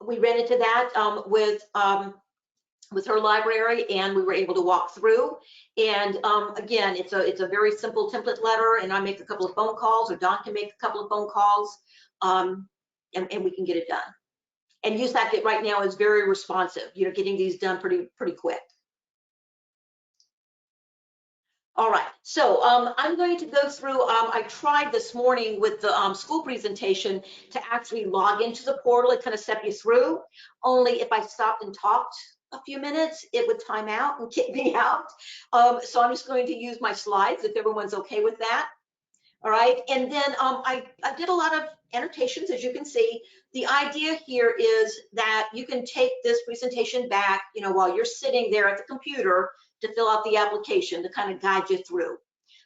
we ran into that with her library, and we were able to walk through. And again, it's a very simple template letter, and I make a couple of phone calls, or Don can make a couple of phone calls, and we can get it done. And USAC right now is very responsive, getting these done pretty quick. All right, so I'm going to go through, I tried this morning with the school presentation to actually log into the portal. It kind of step you through, only if I stopped and talked a few minutes, it would time out and kick me out. So I'm just going to use my slides if everyone's okay with that. All right, and then I did a lot of annotations, as you can see. The idea here is that you can take this presentation back, while you're sitting there at the computer to fill out the application to kind of guide you through.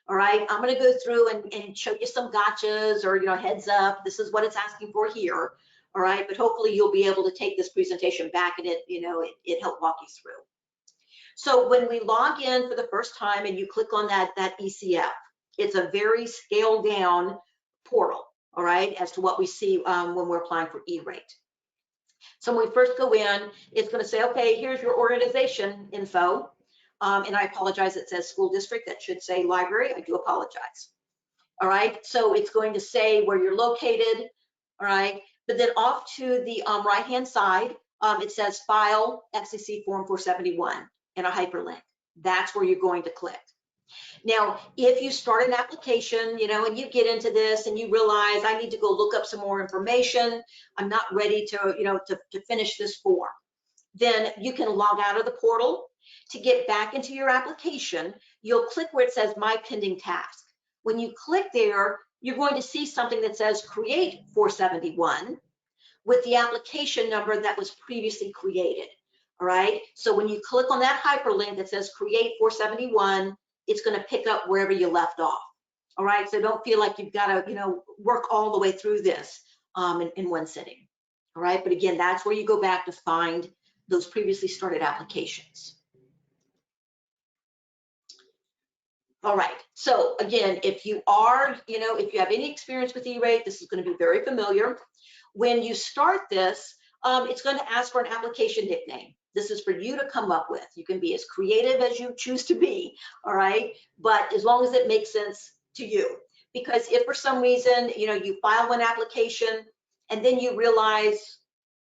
All right, I'm going to go through and show you some gotchas, or heads up, this is what it's asking for here. All right, but hopefully you'll be able to take this presentation back and it helped walk you through. So when we log in for the first time and you click on that ECF, it's a very scaled down portal, all right, as to what we see when we're applying for E-rate. So when we first go in, it's going to say, okay, here's your organization info. And I apologize, it says school district, that should say library. I do apologize. All right, so it's going to say where you're located, all right, but then off to the right-hand side, it says file Fcc Form 471 and a hyperlink. That's where you're going to click. Now, if you start an application, and you get into this and you realize I need to go look up some more information, I'm not ready to, to finish this form, then you can log out of the portal. To get back into your application, you'll click where it says My Pending Task. When you click there, you're going to see something that says Create 471 with the application number that was previously created. All right, so when you click on that hyperlink that says Create 471, it's going to pick up wherever you left off. All right, so don't feel like you've got to, work all the way through this in one sitting. All right, but again, that's where you go back to find those previously started applications. All right, so again, if you are, if you have any experience with E-rate, this is going to be very familiar. When you start this, it's going to ask for an application nickname. This is for you to come up with. You can be as creative as you choose to be, all right? But as long as it makes sense to you. Because if for some reason, you file one application and then you realize,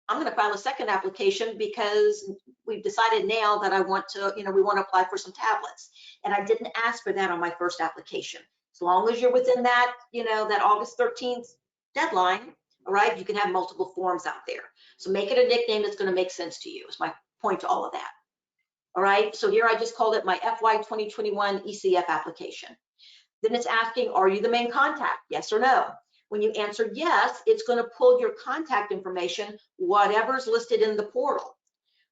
I'm going to file a second application because we've decided now that I want to, we want to apply for some tablets. And I didn't ask for that on my first application. As long as you're within that, that August 13th deadline, all right, you can have multiple forms out there. So make it a nickname that's going to make sense to you is my point to all of that. All right, so here I just called it my FY 2021 ECF application. Then it's asking, are you the main contact? Yes or no? When you answer yes, it's going to pull your contact information, whatever's listed in the portal,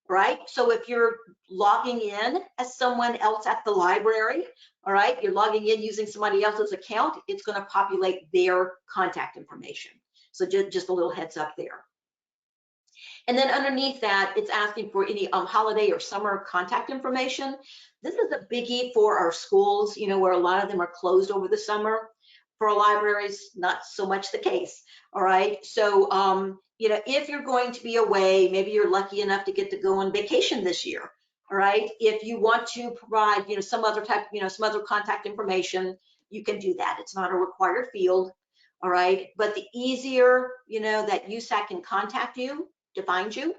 right? So if you're logging in as someone else at the library, all right, you're logging in using somebody else's account, it's going to populate their contact information. So just a little heads up there. And then underneath that, it's asking for any holiday or summer contact information. This is a biggie for our schools, where a lot of them are closed over the summer. For our libraries, not so much the case. All right. So, if you're going to be away, maybe you're lucky enough to get to go on vacation this year. All right. If you want to provide, some other type, some other contact information, you can do that. It's not a required field. All right. But the easier, that USAC can contact you to find you,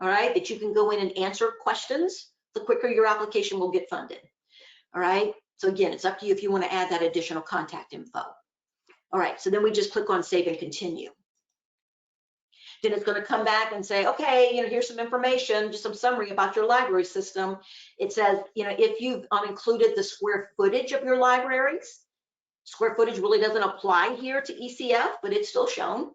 all right, that you can go in and answer questions, the quicker your application will get funded. All right. So again, it's up to you if you want to add that additional contact info. All right. So then we just click on Save and Continue. Then it's going to come back and say, okay, here's some information, just some summary about your library system. It says, if you've included the square footage of your libraries, square footage really doesn't apply here to ECF, but it's still shown.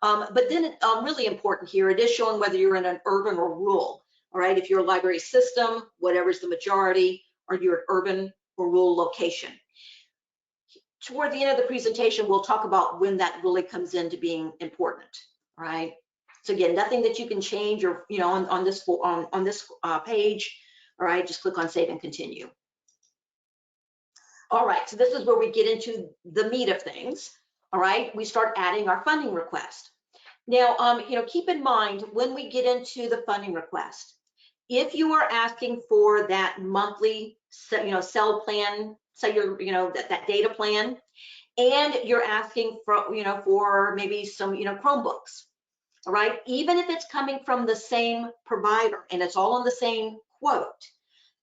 But then really important here, it is showing whether you're in an urban or rural. All right, if you're a library system, whatever's the majority, or you're an urban or rural location. Toward the end of the presentation, we'll talk about when that really comes into being important. All right. So again, nothing that you can change or on this page. All right, just click on Save and Continue. All right, so this is where we get into the meat of things. All right, we start adding our funding request. Now, keep in mind when we get into the funding request, if you are asking for that monthly, cell plan, that data plan, and you're asking for, for maybe some, Chromebooks, all right, even if it's coming from the same provider and it's all on the same quote,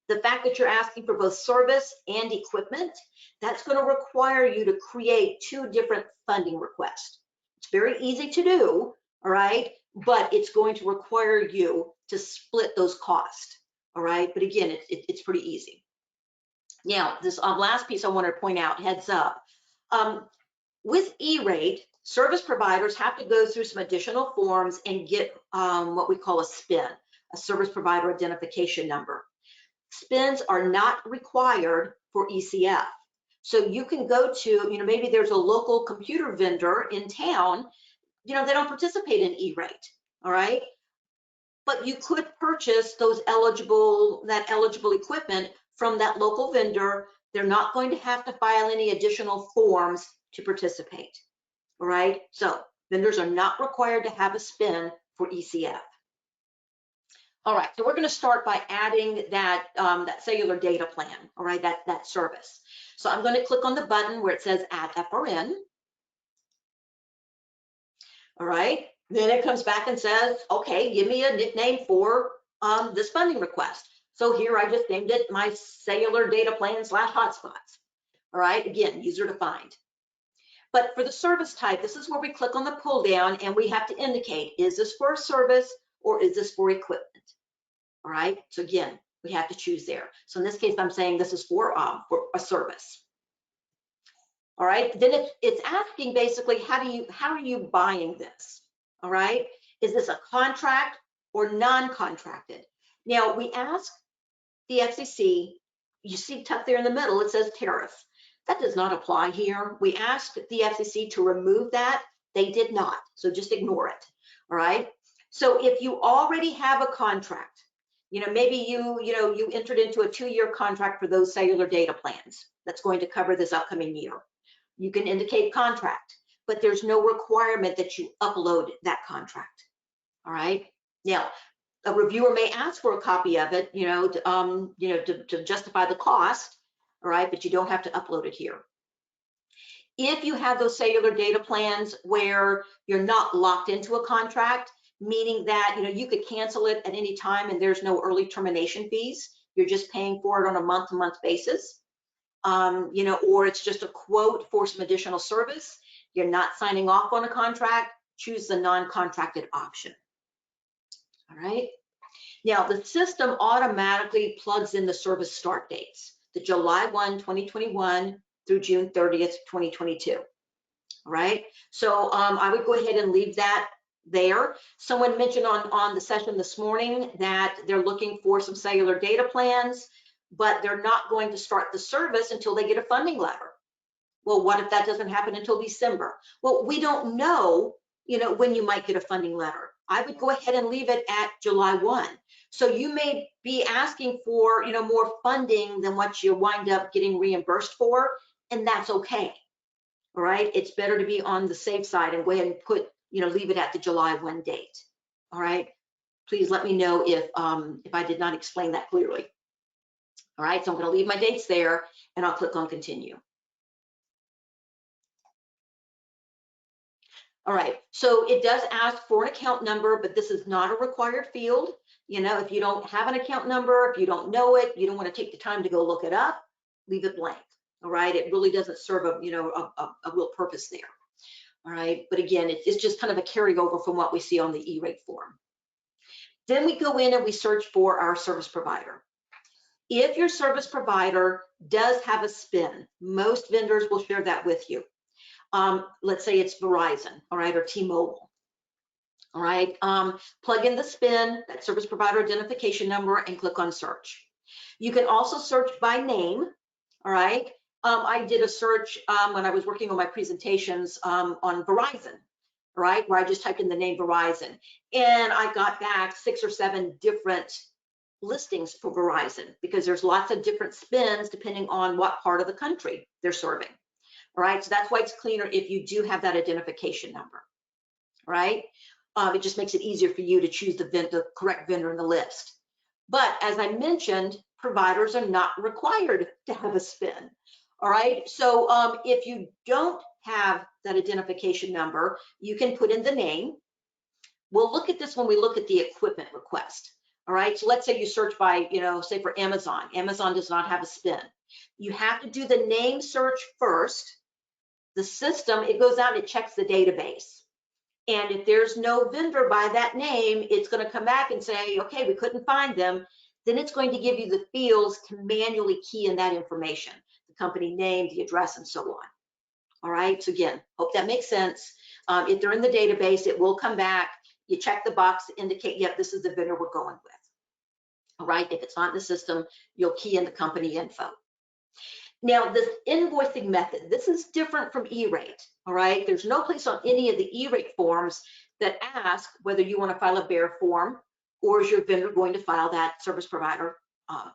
the fact that you're asking for both service and equipment, that's going to require you to create 2 different funding requests. It's very easy to do, all right, but it's going to require you to split those costs, all right? But again, it's pretty easy. Now, this last piece I want to point out, heads up, with E-rate, service providers have to go through some additional forms and get what we call a SPIN, a service provider identification number. SPINs are not required for ECF. So you can go to, maybe there's a local computer vendor in town, they don't participate in E-rate, all right? But you could purchase that eligible equipment from that local vendor. They're not going to have to file any additional forms to participate, all right? So vendors are not required to have a SPIN for ECF. All right, so we're going to start by adding that cellular data plan, all right, that service. So I'm going to click on the button where it says Add FRN. All right, then it comes back and says, okay, give me a nickname for this funding request. So here I just named it my cellular data plan / hotspots. All right, again, user defined. But for the service type, this is where we click on the pull down and we have to indicate, is this for a service or is this for equipment? All right, so again, we have to choose there. So in this case, I'm saying this is for a service. All right, then it's asking basically, how are you buying this? All right, is this a contract or non-contracted? Now we ask the FCC, you see tucked there in the middle, it says tariff. That does not apply here. We asked the FCC to remove that. They did not, so just ignore it. All right, so if you already have a contract, maybe you entered into a 2-year contract for those cellular data plans that's going to cover this upcoming year. You can indicate contract, but there's no requirement that you upload that contract. All right. Now, a reviewer may ask for a copy of it, to justify the cost. All right, but you don't have to upload it here. If you have those cellular data plans where you're not locked into a contract, meaning that you could cancel it at any time and there's no early termination fees, you're just paying for it on a month-to-month basis, or it's just a quote for some additional service, you're not signing off on a contract, choose the non-contracted option. All right. Now the system automatically plugs in the service start dates, the July 1, 2021 through June 30th, 2022. All right. So I would go ahead and leave that there. Someone mentioned on the session this morning that they're looking for some cellular data plans, but they're not going to start the service until they get a funding letter. Well, what if that doesn't happen until December? Well, we don't know when you might get a funding letter. I would go ahead and leave it at July 1. So you may be asking for, more funding than what you wind up getting reimbursed for, and that's okay. All right, it's better to be on the safe side and go ahead and put, leave it at the July 1 date. All right, please let me know if I did not explain that clearly. All right, so I'm going to leave my dates there, and I'll click on continue. All right, so it does ask for an account number, but this is not a required field. If you don't have an account number, if you don't know it, you don't want to take the time to go look it up, leave it blank. All right, it really doesn't serve a real purpose there. All right, but again, it's just kind of a carryover from what we see on the E-rate form. Then we go in and we search for our service provider. If your service provider does have a SPIN, most vendors will share that with you. Let's say it's Verizon, all right, or T-Mobile. All right, plug in the SPIN, that service provider identification number, and click on search. You can also search by name, all right. I did a search when I was working on my presentations on Verizon, right, where I just typed in the name Verizon, and I got back 6 or 7 different listings for Verizon, because there's lots of different SPINs depending on what part of the country they're serving. All right, so that's why it's cleaner if you do have that identification number, right? It just makes it easier for you to choose the correct vendor in the list. But as I mentioned, providers are not required to have a SPIN. All right, so if you don't have that identification number, you can put in the name. We'll look at this when we look at the equipment request. All right, so let's say you search by, say for Amazon. Amazon does not have a SPIN. You have to do the name search first. The system, it goes out and it checks the database. And if there's no vendor by that name, it's going to come back and say, okay, we couldn't find them. Then it's going to give you the fields to manually key in that information, the company name, the address, and so on. All right, so again, hope that makes sense. If they're in the database, it will come back. You check the box to indicate, yep, this is the vendor we're going with. All right, if it's not in the system, you'll key in the company info. Now, this invoicing method, this is different from E-rate, all right? There's no place on any of the E-rate forms that ask whether you want to file a bearer form or is your vendor going to file that service provider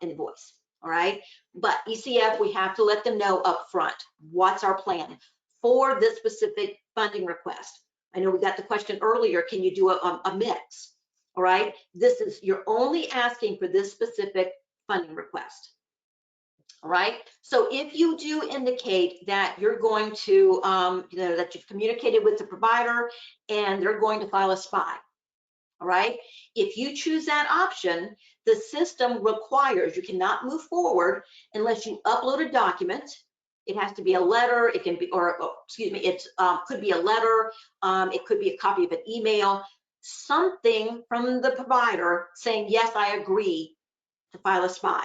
invoice, all right? But ECF, we have to let them know up front, what's our plan for this specific funding request? I know we got the question earlier, can you do a mix, all right? You're only asking for this specific funding request. All right, so if you do indicate that you're going to, that you've communicated with the provider and they're going to file a SPI, all right, if you choose that option, the system requires, you cannot move forward unless you upload a document. It has to be a letter, it can be, it could be a letter, it could be a copy of an email, something from the provider saying, yes, I agree to file a SPI.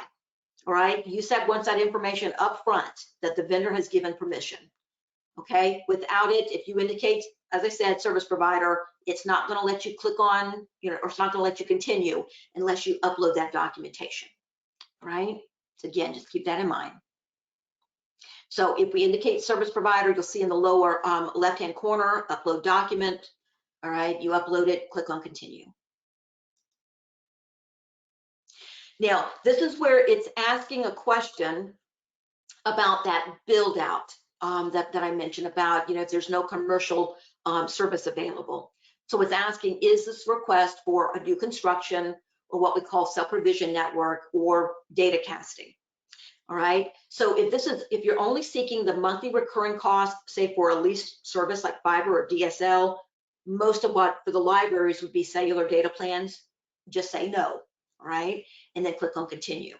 All right, you said once that information up front that the vendor has given permission. Okay, without it, if you indicate, as I said, service provider, it's not going to let you click on, or it's not going to let you continue unless you upload that documentation. Right, so again, just keep that in mind. So if we indicate service provider, you'll see in the lower left-hand corner, upload document. All right, you upload it, click on continue. Now, this is where it's asking a question about that build out that I mentioned about, if there's no commercial service available. So it's asking, is this request for a new construction or what we call self-provision network or data casting? All right, so if you're only seeking the monthly recurring cost, say for a leased service like fiber or DSL, most of what for the libraries would be cellular data plans, just say no. All right, and then click on continue.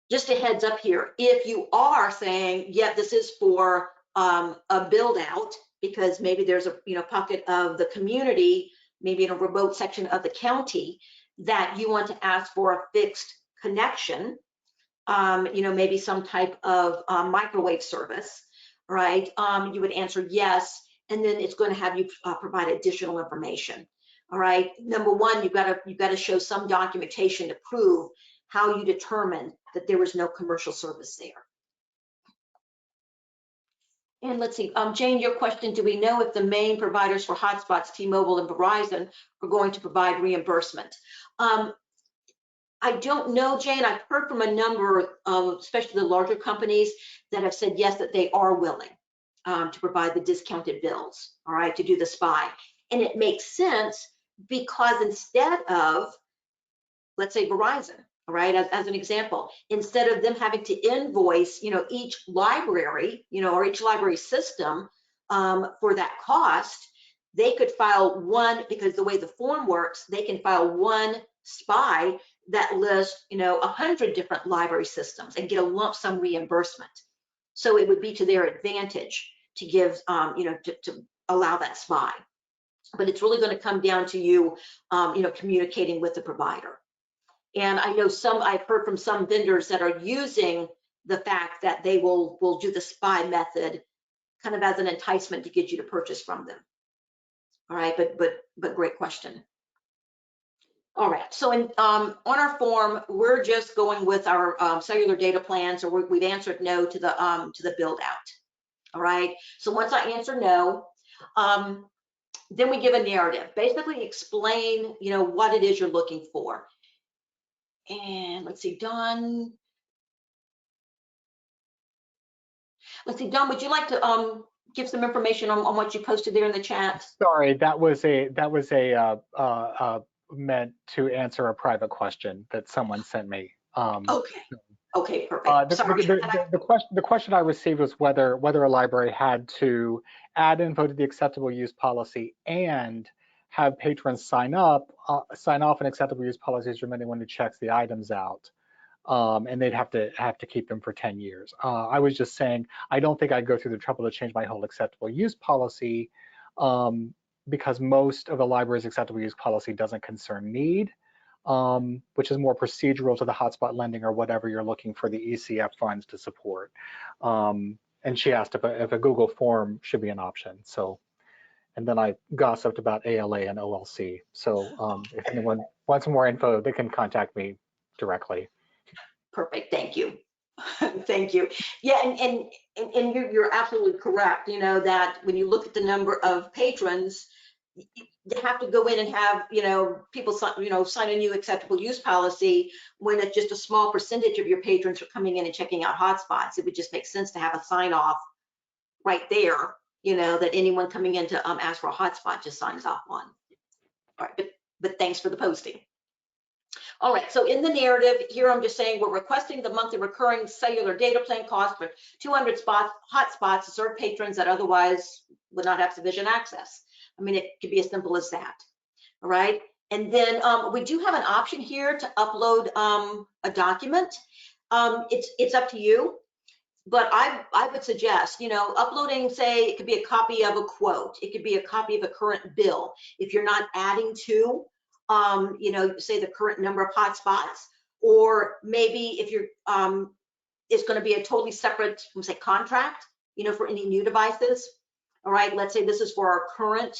Just a heads up here, if you are saying, yeah, this is for a build out, because maybe there's a pocket of the community, maybe in a remote section of the county, that you want to ask for a fixed connection, maybe some type of microwave service, right? You would answer yes, and then it's going to have you provide additional information. All right, number one, you've got to show some documentation to prove how you determined that there was no commercial service there. And let's see, Jane, your question, do we know if the main providers for hotspots, T-Mobile and Verizon, are going to provide reimbursement? I don't know, Jane. I've heard from a number of, especially the larger companies, that have said yes, that they are willing to provide the discounted bills, all right, to do the SPI. And it makes sense because instead of, let's say Verizon, all right, as an example, instead of them having to invoice, each library, or each library system for that cost, they could file one, because the way the form works, they can file one SPI that lists, 100 different library systems and get a lump sum reimbursement. So it would be to their advantage to give, to allow that SPI. But it's really going to come down to you, communicating with the provider. And I know I've heard from some vendors that are using the fact that they will do the SPI method kind of as an enticement to get you to purchase from them. All right, but great question. All right, so on our form, we're just going with our cellular data plans, or we've answered no to the build out. All right, so once I answer no, then we give a narrative, basically explain, what it is you're looking for. And let's see, Don. Let's see, Don, would you like to give some information on what you posted there in the chat? Sorry, that was meant to answer a private question that someone sent me. Okay. Okay, perfect. Sorry. The question I received was whether a library had to add info to the acceptable use policy and have patrons sign off on acceptable use policies from anyone who checks the items out, and they'd have to keep them for 10 years. I was just saying I don't think I'd go through the trouble to change my whole acceptable use policy, because most of the library's acceptable use policy doesn't concern need. Which is more procedural to the hotspot lending or whatever you're looking for the ECF funds to support. And she asked if a Google form should be an option. So, and then I gossiped about ALA and OLC. So if anyone wants more info, they can contact me directly. Perfect, thank you. Thank you. Yeah, and you're absolutely correct. That when you look at the number of patrons, you have to go in and have, people sign a new acceptable use policy when it's just a small percentage of your patrons are coming in and checking out hotspots. It would just make sense to have a sign off right there, that anyone coming in to ask for a hotspot just signs off on. All right, but thanks for the posting. All right, so in the narrative here, I'm just saying we're requesting the monthly recurring cellular data plan cost for 200 hotspots to serve patrons that otherwise would not have sufficient access. I mean, it could be as simple as that. All right, and then we do have an option here to upload a document. It's up to you, but I would suggest, uploading, say, it could be a copy of a quote, it could be a copy of a current bill. If you're not adding to, say the current number of hotspots, or maybe if you're, it's going to be a totally separate, say, contract, for any new devices. All right, let's say this is for our current,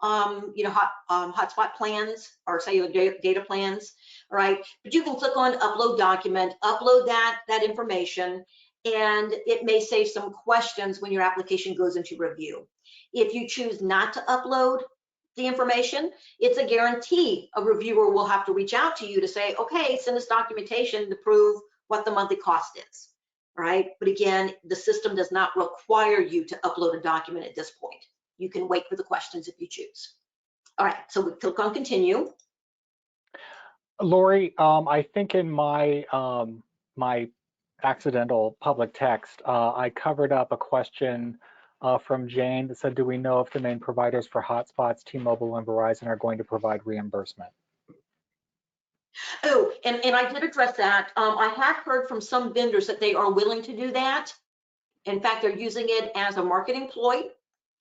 hotspot plans or cellular data plans. All right, but you can click on upload document, upload that information, and it may save some questions when your application goes into review. If you choose not to upload the information, it's a guarantee a reviewer will have to reach out to you to say, okay, send us documentation to prove what the monthly cost is. All right, but again, the system does not require you to upload a document at this point. You can wait for the questions if you choose. All right, so we click on continue. Lori, I think in my my accidental public text, I covered up a question from Jane that said, do we know if the main providers for hotspots, T-Mobile and Verizon, are going to provide reimbursement? Oh, and I did address that. I have heard from some vendors that they are willing to do that. In fact, they're using it as a marketing ploy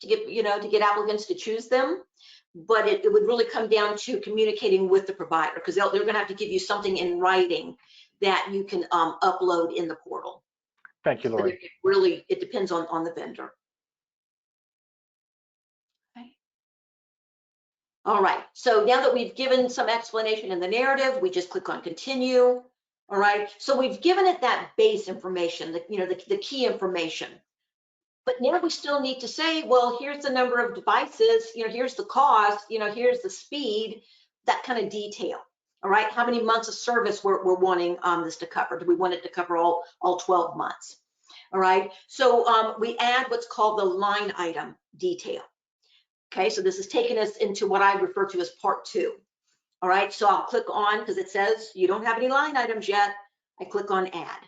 to get, to get applicants to choose them. But it would really come down to communicating with the provider, because they're going to have to give you something in writing that you can upload in the portal. Thank you, Lori. It depends on the vendor. Okay. All right, so now that we've given some explanation in the narrative, we just click on continue. All right, so we've given it that base information, the key information. But now we still need to say, well, here's the number of devices, here's the cost, here's the speed, that kind of detail. All right, how many months of service we're wanting this to cover? Do we want it to cover all 12 months? All right, so we add what's called the line item detail. Okay, so this is taking us into what I refer to as part 2. All right, so I'll click on, because it says you don't have any line items yet. I click on add.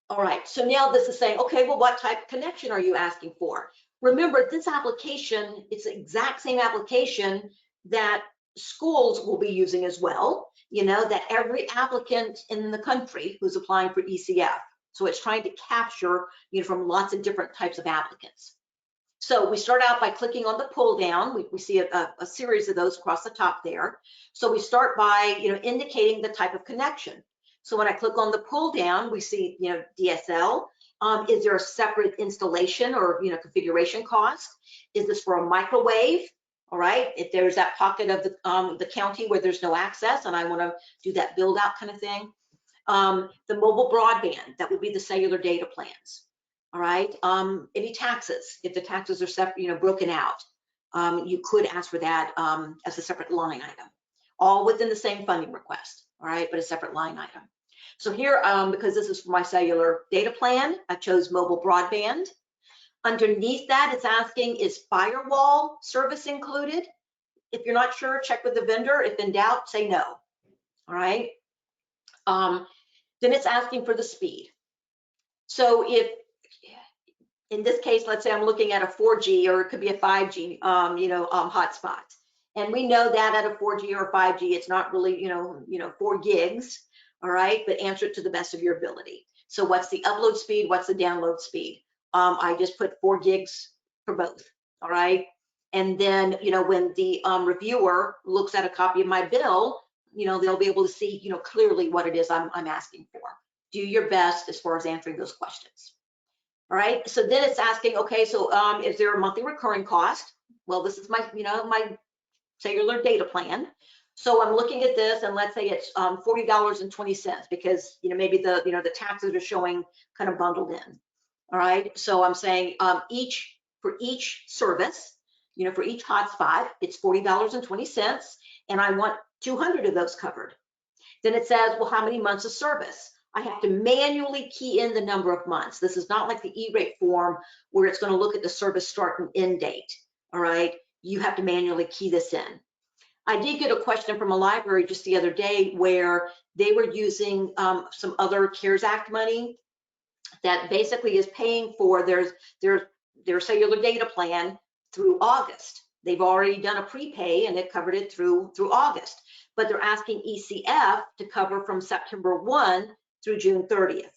All right, so now this is saying, okay, well, what type of connection are you asking for? Remember, this application, it's the exact same application that schools will be using as well, that every applicant in the country who's applying for ECF. So it's trying to capture, from lots of different types of applicants. So we start out by clicking on the pull down. We see a series of those across the top there. So we start by, indicating the type of connection. So when I click on the pull down, we see, DSL. Is there a separate installation or, configuration cost? Is this for a microwave? All right. If there's that pocket of the county where there's no access and I want to do that build out kind of thing. The mobile broadband, that would be the cellular data plans. All right. Any taxes, if the taxes are separate, broken out, you could ask for that as a separate line item, all within the same funding request. All right, but a separate line item. So here, because this is for my cellular data plan, I chose mobile broadband. Underneath that, it's asking, is firewall service included? If you're not sure, check with the vendor. If in doubt, say no. All right. Then it's asking for the speed. So if, in this case, let's say I'm looking at a 4G or it could be a 5G, hotspot. And we know that at a 4G or 5G, it's not really, 4 gigs, all right, but answer it to the best of your ability. So what's the upload speed? What's the download speed? I just put 4 gigs for both, all right? And then, when the reviewer looks at a copy of my bill, they'll be able to see, clearly what it is I'm asking for. Do your best as far as answering those questions. All right, so then it's asking, okay, so is there a monthly recurring cost? Well, this is my, my cellular data plan. So I'm looking at this, and let's say it's $40.20 because maybe the taxes are showing kind of bundled in. All right, so I'm saying for each service, for each hotspot, it's $40.20, and I want 200 of those covered. Then it says, well, how many months of service? I have to manually key in the number of months. This is not like the E-rate form where it's going to look at the service start and end date. All right, you have to manually key this in. I did get a question from a library just the other day where they were using some other CARES Act money that basically is paying for their cellular data plan through August. They've already done a prepay and it covered it through August, but they're asking ECF to cover from September 1 through June 30th.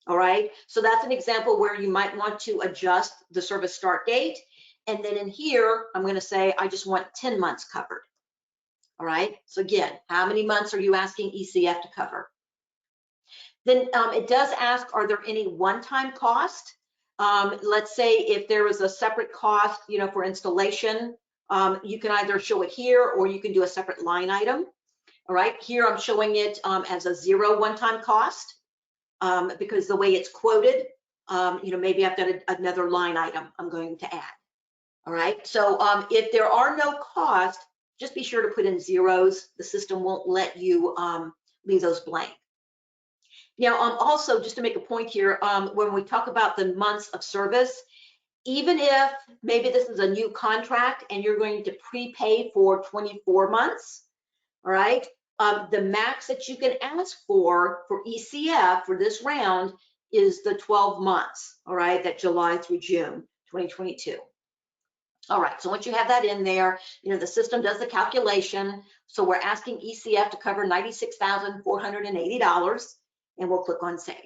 All right, so that's an example where you might want to adjust the service start date. And then in here, I'm going to say, I just want 10 months covered. All right, so again, how many months are you asking ECF to cover? Then it does ask, are there any one-time cost? Let's say if there was a separate cost, for installation, you can either show it here or you can do a separate line item. All right, here I'm showing it as a 0 one-time cost because the way it's quoted, maybe I've got another line item I'm going to add. All right, so if there are no costs, just be sure to put in zeros. The system won't let you leave those blank. Now, also, just to make a point here, when we talk about the months of service, even if maybe this is a new contract and you're going to prepay for 24 months, all right, the max that you can ask for ECF for this round is the 12 months, all right, that July through June 2022. All right, so once you have that in there, the system does the calculation. So we're asking ECF to cover $96,480, and we'll click on save.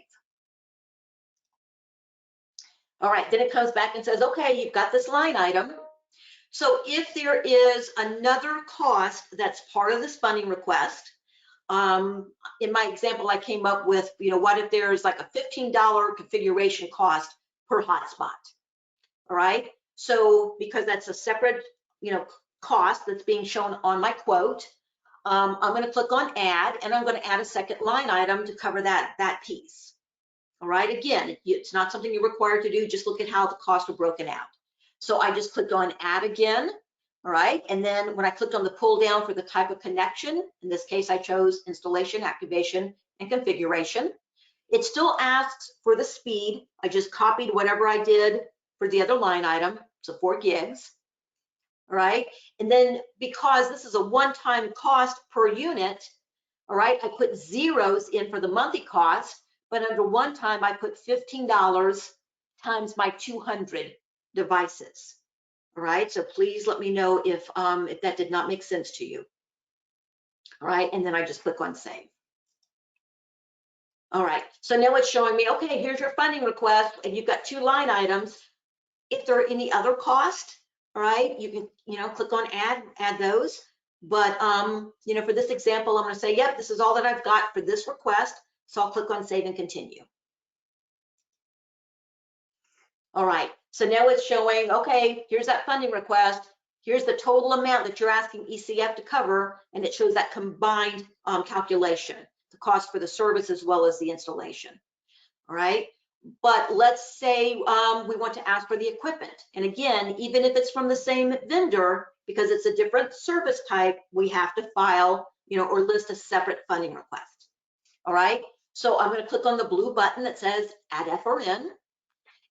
All right, then it comes back and says, okay, you've got this line item. So if there is another cost that's part of this funding request, in my example, I came up with, what if there's like a $15 configuration cost per hotspot? All right. So because that's a separate, cost that's being shown on my quote, I'm going to click on add, and I'm going to add a second line item to cover that piece. All right, again, it's not something you're required to do. Just look at how the costs are broken out. So I just clicked on add again. All right, and then when I clicked on the pull down for the type of connection, in this case, I chose installation, activation, and configuration. It still asks for the speed. I just copied whatever I did for the other line item, so 4 gigs. All right, and then because this is a one-time cost per unit, all right, I put zeros in for the monthly cost, but under one time I put $15 times my 200 devices. All right, so please let me know if that did not make sense to you. All right, and then I just click on save. All right, so now it's showing me, okay, here's your funding request, and you've got 2 line items. If there are any other costs, all right, you can, click on add those. But, for this example, I'm going to say, yep, this is all that I've got for this request. So I'll click on save and continue. All right, so now it's showing, okay, here's that funding request. Here's the total amount that you're asking ECF to cover, and it shows that combined calculation, the cost for the service as well as the installation. All right, but let's say we want to ask for the equipment. And again, even if it's from the same vendor, because it's a different service type, we have to file, or list a separate funding request. All right, so I'm going to click on the blue button that says add FRN.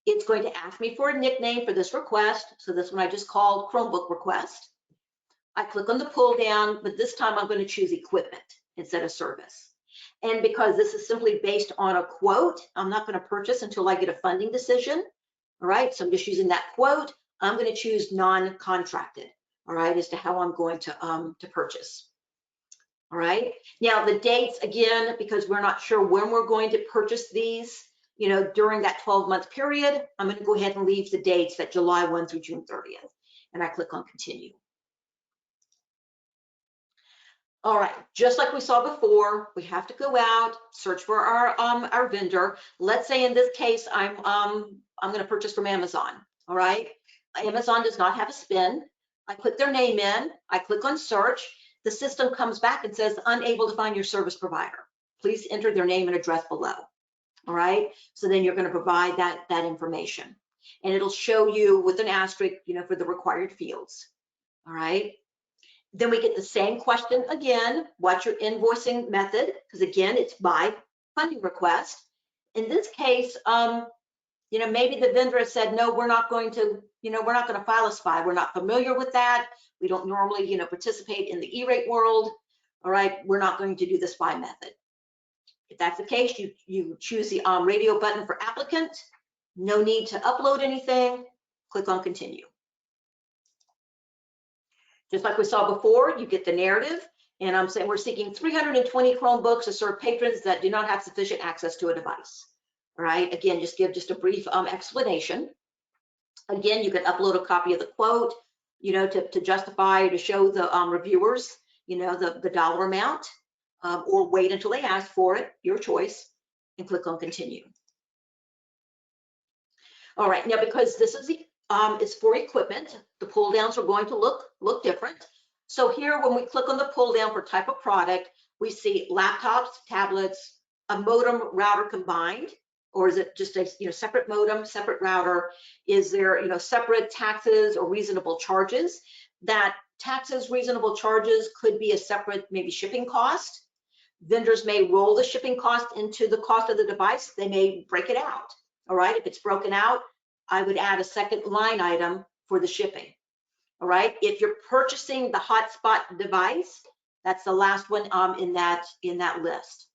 It's going to ask me for a nickname for this request. So this one I just called Chromebook request. I click on the pull down, but this time I'm going to choose equipment instead of service. And because this is simply based on a quote, I'm not going to purchase until I get a funding decision. All right, so I'm just using that quote. I'm going to choose non-contracted, all right, as to how I'm going to purchase. All right, now the dates, again, because we're not sure when we're going to purchase these, during that 12-month period, I'm going to go ahead and leave the dates that July 1 through June 30th. And I click on continue. All right, just like we saw before, we have to go out, search for our vendor. Let's say in this case, I'm going to purchase from Amazon. All right, Amazon does not have a SPIN. I put their name in. I click on search. The system comes back and says unable to find your service provider. Please enter their name and address below. All right, so then you're going to provide that information, and it'll show you with an asterisk, for the required fields. All right. Then we get the same question again, what's your invoicing method? Because again, it's by funding request. In this case, maybe the vendor has said, no, we're not going to, we're not going to file a SPI. We're not familiar with that. We don't normally, participate in the E-rate world. All right, we're not going to do the SPI method. If that's the case, you choose the radio button for applicant. No need to upload anything. Click on continue. Just like we saw before, you get the narrative, and I'm saying we're seeking 320 Chromebooks to serve patrons that do not have sufficient access to a device. All right, again, just give a brief explanation. Again, you can upload a copy of the quote, to justify or to show the reviewers, the dollar amount, or wait until they ask for it, your choice, and click on continue. All right, now because this is it's for equipment, the pull downs are going to look different. So here, when we click on the pull down for type of product, we see laptops, tablets, a modem router combined, or is it just a separate modem, separate router? Is there separate taxes or reasonable charges? That taxes, reasonable charges could be a separate maybe shipping cost. Vendors may roll the shipping cost into the cost of the device. They may break it out. All right, if it's broken out, I would add a second line item for the shipping. All right, if you're purchasing the hotspot device, that's the last one in that list.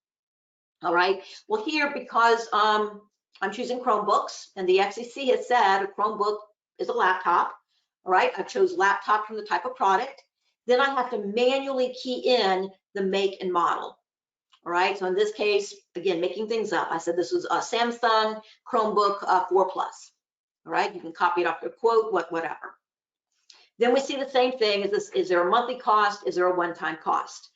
All right, well here, because I'm choosing Chromebooks, and the FCC has said a Chromebook is a laptop. All right, I chose laptop from the type of product. Then I have to manually key in the make and model. All right, so in this case, again, making things up, I said this was a Samsung Chromebook 4 Plus. All right, you can copy it off your quote, whatever. Then we see the same thing. Is there a monthly cost? Is there a one-time cost?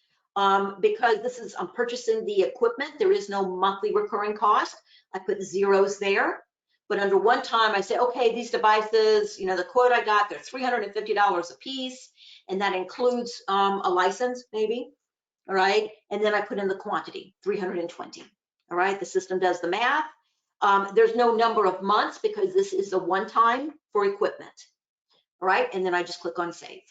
Because I'm purchasing the equipment, there is no monthly recurring cost. I put zeros there. But under one time, I say, okay, these devices, the quote I got, they're $350 a piece, and that includes a license, maybe. All right, and then I put in the quantity, 320. All right, the system does the math. There's no number of months because this is a one-time for equipment. All right, and then I just click on save.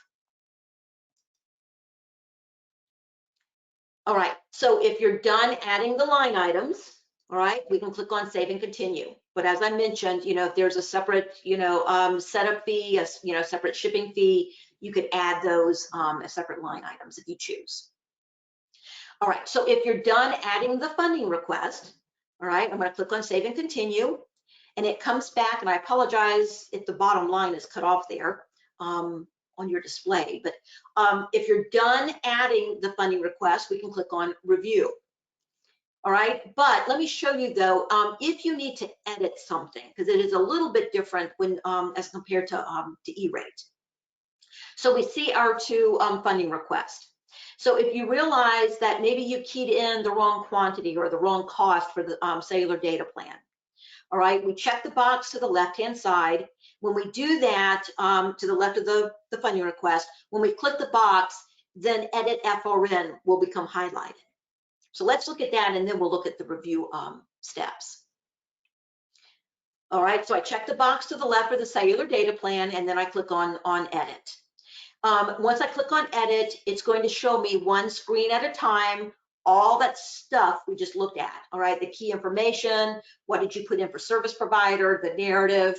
All right, so if you're done adding the line items, all right, we can click on save and continue. But as I mentioned, if there's a separate, setup fee, a separate shipping fee, you could add those as separate line items if you choose. All right, so if you're done adding the funding request, all right, I'm going to click on save and continue, and it comes back, and I apologize if the bottom line is cut off there on your display, but if you're done adding the funding request, we can click on review. All right, but let me show you though, if you need to edit something, because it is a little bit different when as compared to E-rate. So we see our two funding requests. So if you realize that maybe you keyed in the wrong quantity or the wrong cost for the cellular data plan, all right, we check the box to the left-hand side. When we do that, to the left of the funding request, when we click the box, then edit FRN will become highlighted. So let's look at that, and then we'll look at the review steps. All right, so I check the box to the left for the cellular data plan, and then I click on edit. Once I click on edit, it's going to show me one screen at a time, all that stuff we just looked at, all right, the key information, what did you put in for service provider, the narrative,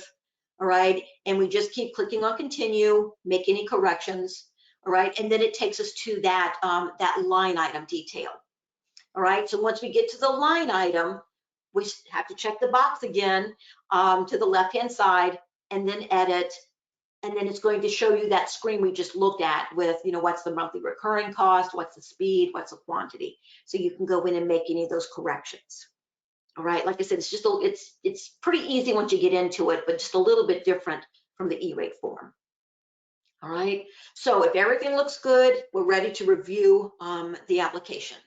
all right, and we just keep clicking on continue, make any corrections, all right, and then it takes us to that, that line item detail. All right, so once we get to the line item, we have to check the box again to the left-hand side and then edit, and then it's going to show you that screen we just looked at with, what's the monthly recurring cost, what's the speed, what's the quantity. So you can go in and make any of those corrections. All right, like I said, it's just it's pretty easy once you get into it, but just a little bit different from the E-rate form. All right, so if everything looks good, we're ready to review the application.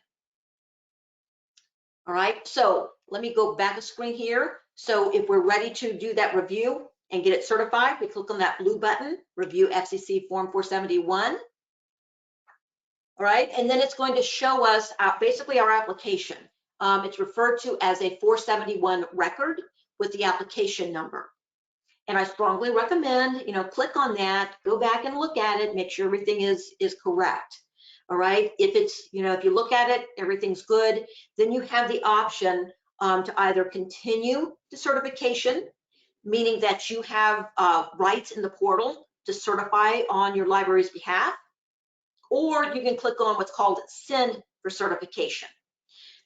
All right, so let me go back a screen here. So if we're ready to do that review and get it certified, we click on that blue button, Review Fcc Form 471. All right, and then it's going to show us basically our application. It's referred to as a 471 record with the application number. And I strongly recommend, click on that, go back and look at it, make sure everything is correct. All right, if it's, if you look at it, everything's good, then you have the option to either continue the certification, meaning that you have rights in the portal to certify on your library's behalf, or you can click on what's called send for certification.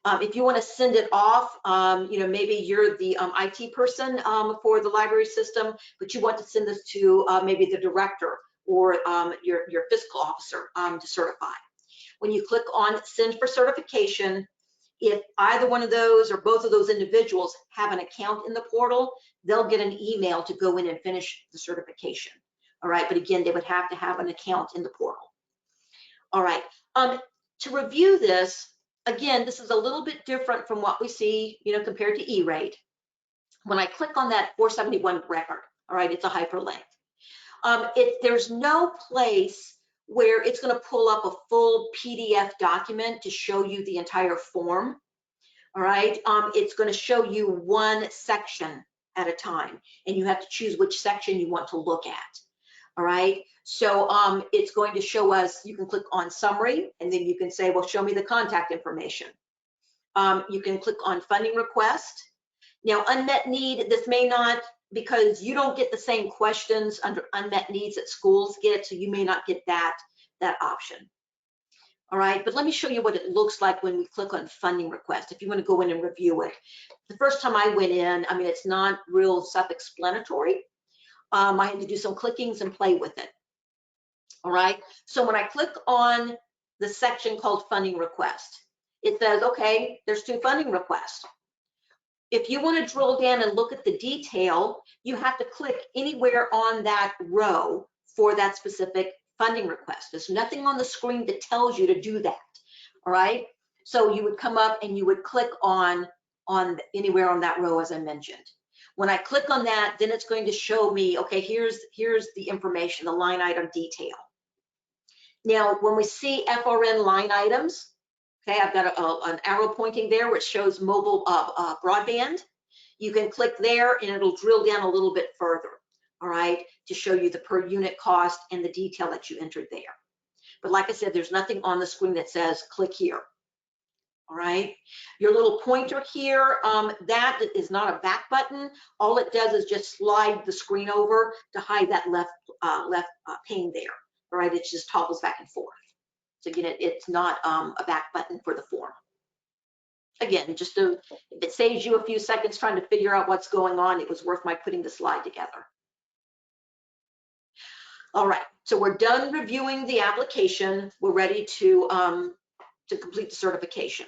If you want to send it off, maybe you're the IT person for the library system, but you want to send this to maybe the director or your fiscal officer to certify. When you click on send for certification, if either one of those or both of those individuals have an account in the portal, they'll get an email to go in and finish the certification. All right, but again, they would have to have an account in the portal. All right, to review this, again, this is a little bit different from what we see, compared to E-rate. When I click on that 471 record, all right, it's a hyperlink. There's no place where it's going to pull up a full PDF document to show you the entire form. All right, it's going to show you one section at a time, and you have to choose which section you want to look at. All right, so it's going to show us, you can click on summary, and then you can say, well, show me the contact information. You can click on funding request. Now, unmet need, this may not, because you don't get the same questions under unmet needs that schools get, so you may not get that option. All right, but let me show you what it looks like when we click on funding request, if you want to go in and review it. The first time I went in, it's not real self-explanatory. I had to do some clickings and play with it. All right, so when I click on the section called funding request, it says, okay, there's two funding requests. If you want to drill down and look at the detail, you have to click anywhere on that row for that specific funding request. There's nothing on the screen that tells you to do that. All right, so you would come up and you would click on anywhere on that row, as I mentioned. When I click on that, then it's going to show me, okay, here's the information, the line item detail. Now, when we see FRN line items, okay, I've got an arrow pointing there which shows mobile broadband. You can click there and it'll drill down a little bit further, all right, to show you the per unit cost and the detail that you entered there. But like I said, there's nothing on the screen that says click here. All right, your little pointer here, that is not a back button. All it does is just slide the screen over to hide that left pane there. All right, it just toggles back and forth. So again, it's not a back button for the form. Again, just if it saves you a few seconds trying to figure out what's going on, it was worth my putting the slide together. All right, so we're done reviewing the application. We're ready to complete the certification.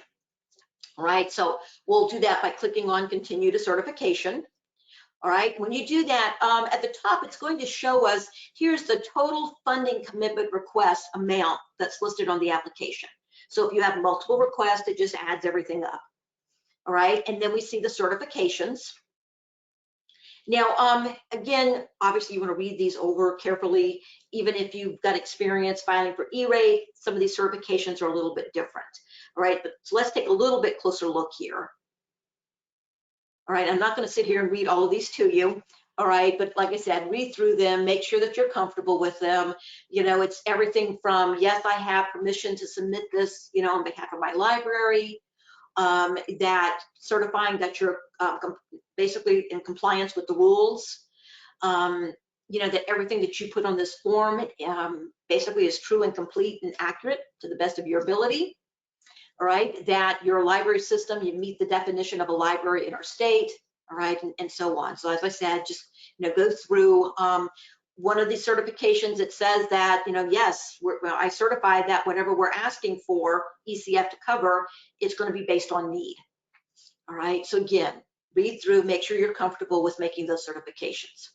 All right, so we'll do that by clicking on Continue to Certification. All right, when you do that, at the top, it's going to show us, here's the total funding commitment request amount that's listed on the application. So if you have multiple requests, it just adds everything up. All right, and then we see the certifications. Now, again, obviously you want to read these over carefully. Even if you've got experience filing for E-rate, some of these certifications are a little bit different. All right, but so let's take a little bit closer look here. All right, I'm not going to sit here and read all of these to you. All right, but like I said, read through them, make sure that you're comfortable with them. You know, it's everything from, yes, I have permission to submit this, you know, on behalf of my library, that certifying that you're basically in compliance with the rules, you know, that everything that you put on this form basically is true and complete and accurate to the best of your ability. All right, that your library system, you meet the definition of a library in our state, all right, and so on. So as I said, just, you know, go through one of these certifications. It says that, you know, yes, I certify that whatever we're asking for ECF to cover, it's going to be based on need. All right, so again, read through, make sure you're comfortable with making those certifications.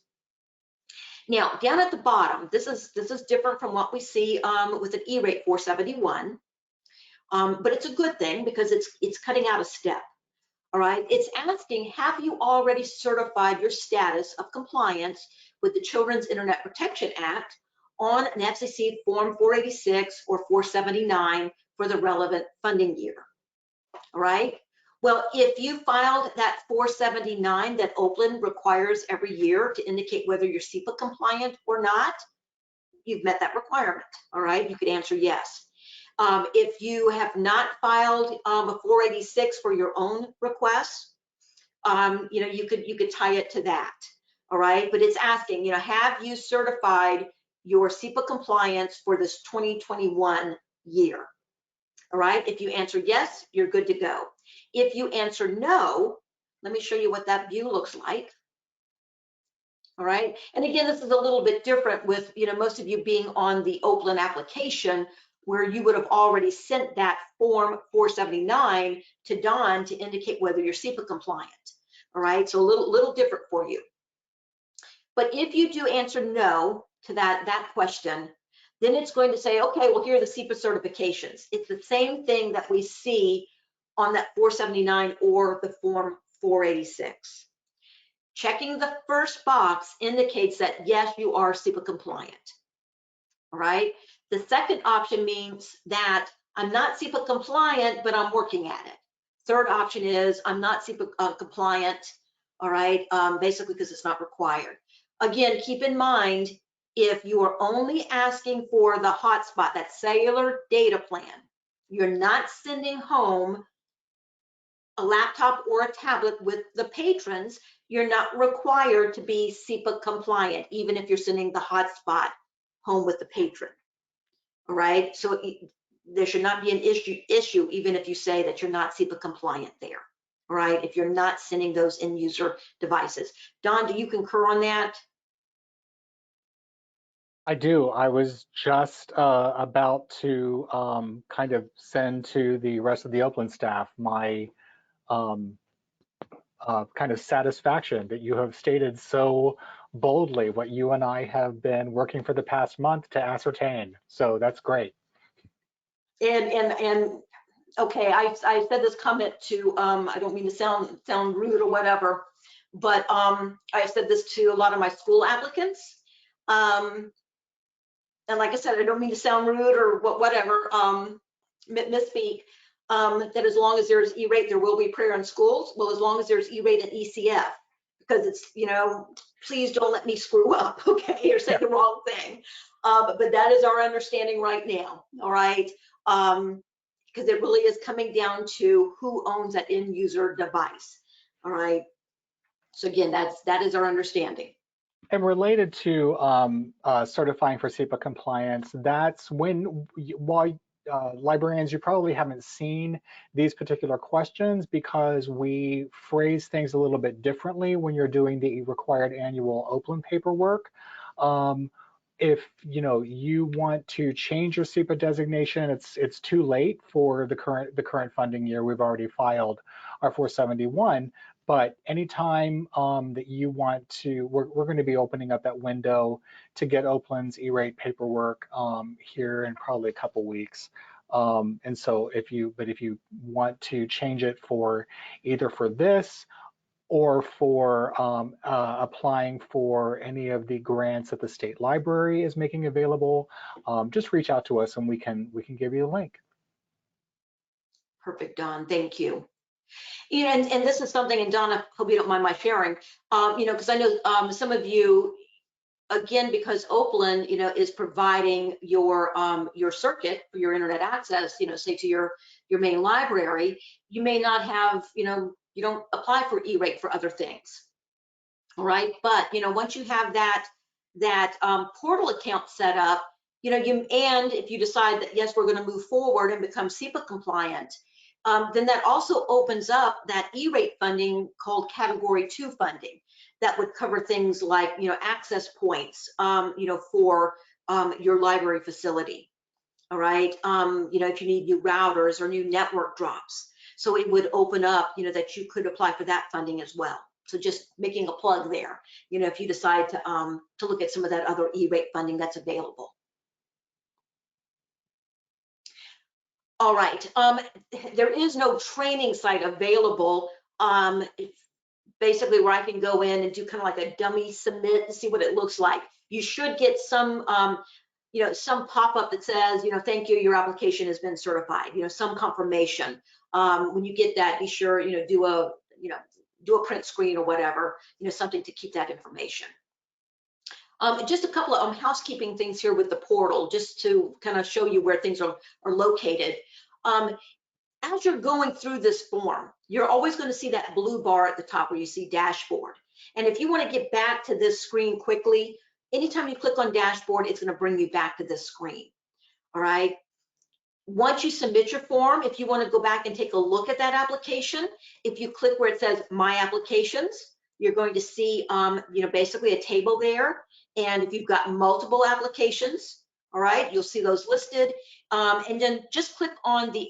Now, down at the bottom, this is different from what we see with an E-rate 471. But it's a good thing because it's cutting out a step. All right, it's asking, have you already certified your status of compliance with the Children's Internet Protection Act on an Fcc Form 486 or 479 for the relevant funding year? All right, well, if you filed that 479 that Oakland requires every year to indicate whether you're SEPA compliant or not, you've met that requirement. All right, you could answer yes. If you have not filed a 486 for your own request, you know, you could tie it to that. All right, but it's asking, you know, have you certified your SEPA compliance for this 2021 year? All right, if you answer yes, you're good to go. If you answer no, let me show you what that view looks like. All right, and again, this is a little bit different with, you know, most of you being on the Oakland application, where you would have already sent that form 479 to Dawn to indicate whether you're SEPA compliant. All right, so a little different for you. But if you do answer no to that question, then it's going to say, okay, well, here are the SEPA certifications. It's the same thing that we see on that 479 or the form 486. Checking the first box indicates that yes, you are SEPA compliant. All right. The second option means that I'm not SEPA compliant, but I'm working at it. Third option is I'm not SEPA compliant, all right, basically because it's not required. Again, keep in mind, if you are only asking for the hotspot, that cellular data plan, you're not sending home a laptop or a tablet with the patrons, you're not required to be SEPA compliant, even if you're sending the hotspot home with the patron. All right, so there should not be an issue even if you say that you're not SEPA compliant there. All right, if you're not sending those end user devices. Don, do you concur on that? I do. I was just about to kind of send to the rest of the Oakland staff my kind of satisfaction that you have stated so boldly what you and I have been working for the past month to ascertain. So that's great. And okay, I said this comment to, I don't mean to sound rude or whatever, but I said this to a lot of my school applicants. And like I said, I don't mean to sound rude or whatever, misspeak. that as long as there's E-rate, there will be prayer in schools. Well, as long as there's E-rate and ECF, because it's, please don't let me screw up, okay, or say the wrong thing. But that is our understanding right now, all right? Because it really is coming down to who owns that end user device, all right? So again, that is our understanding. And related to certifying for SEPA compliance, that's when, while librarians, you probably haven't seen these particular questions because we phrase things a little bit differently when you're doing the required annual OPLIN paperwork. If you want to change your SEPA designation, it's too late for the current funding year. We've already filed our 471. But anytime that you want to, we're going to be opening up that window to get OPLIN's E-rate paperwork here in probably a couple weeks. And so if you want to change it for either for this or for applying for any of the grants that the state library is making available, just reach out to us and we can give you a link. Perfect, Don. Thank you. And this is something, and Donna, hope you don't mind my sharing, because I know some of you, again, because OPLIN, is providing your circuit for your internet access, say to your main library, you may not have, you don't apply for E-rate for other things, all right? But, once you have that portal account set up, and if you decide that, yes, we're going to move forward and become SEPA compliant, then that also opens up that E-rate funding called Category 2 funding that would cover things like, access points, for your library facility. All right. If you need new routers or new network drops. So it would open up, that you could apply for that funding as well. So just making a plug there, if you decide to look at some of that other E-rate funding that's available. All right, there is no training site available, basically where I can go in and do kind of like a dummy submit and see what it looks like. You should get some, some pop-up that says, thank you, your application has been certified, some confirmation. When you get that, be sure, do a print screen or whatever, something to keep that information. Just a couple of housekeeping things here with the portal, just to kind of show you where things are located. As you're going through this form, you're always going to see that blue bar at the top where you see dashboard. And if you want to get back to this screen quickly, anytime you click on dashboard, it's going to bring you back to this screen. All right. Once you submit your form, if you want to go back and take a look at that application, if you click where it says My Applications, you're going to see, basically a table there. And if you've got multiple applications, all right, you'll see those listed. And then just click on the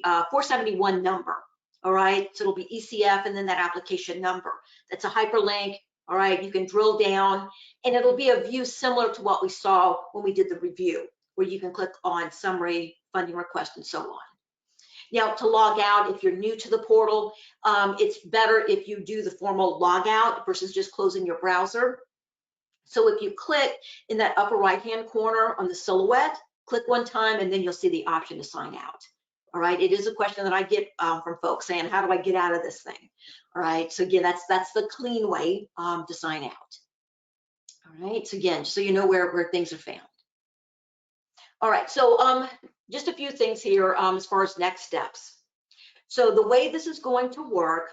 471 number, all right? So it'll be ECF and then that application number. That's a hyperlink, all right? You can drill down and it'll be a view similar to what we saw when we did the review, where you can click on summary, funding request, and so on. Now, to log out, if you're new to the portal, it's better if you do the formal log out versus just closing your browser. So if you click in that upper right-hand corner on the silhouette, click one time, and then you'll see the option to sign out. All right, it is a question that I get from folks saying, how do I get out of this thing? All right, so again, that's the clean way to sign out. All right, so again, so you know where things are found. All right, so just a few things here as far as next steps. So the way this is going to work,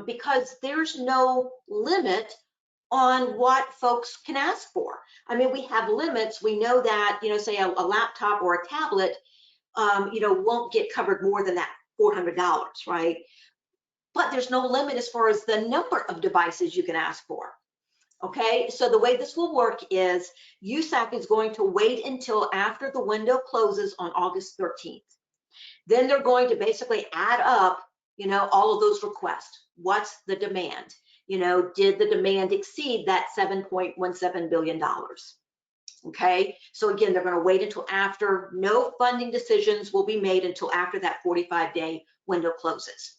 because there's no limit on what folks can ask for. I mean, we have limits. We know that, say a laptop or a tablet, won't get covered more than that $400, right? But there's no limit as far as the number of devices you can ask for. Okay, so the way this will work is USAC is going to wait until after the window closes on August 13th. Then they're going to basically add up, all of those requests. What's the demand? Did the demand exceed that $7.17 billion? Okay, so again, they're going to wait until after. No funding decisions will be made until after that 45-day window closes.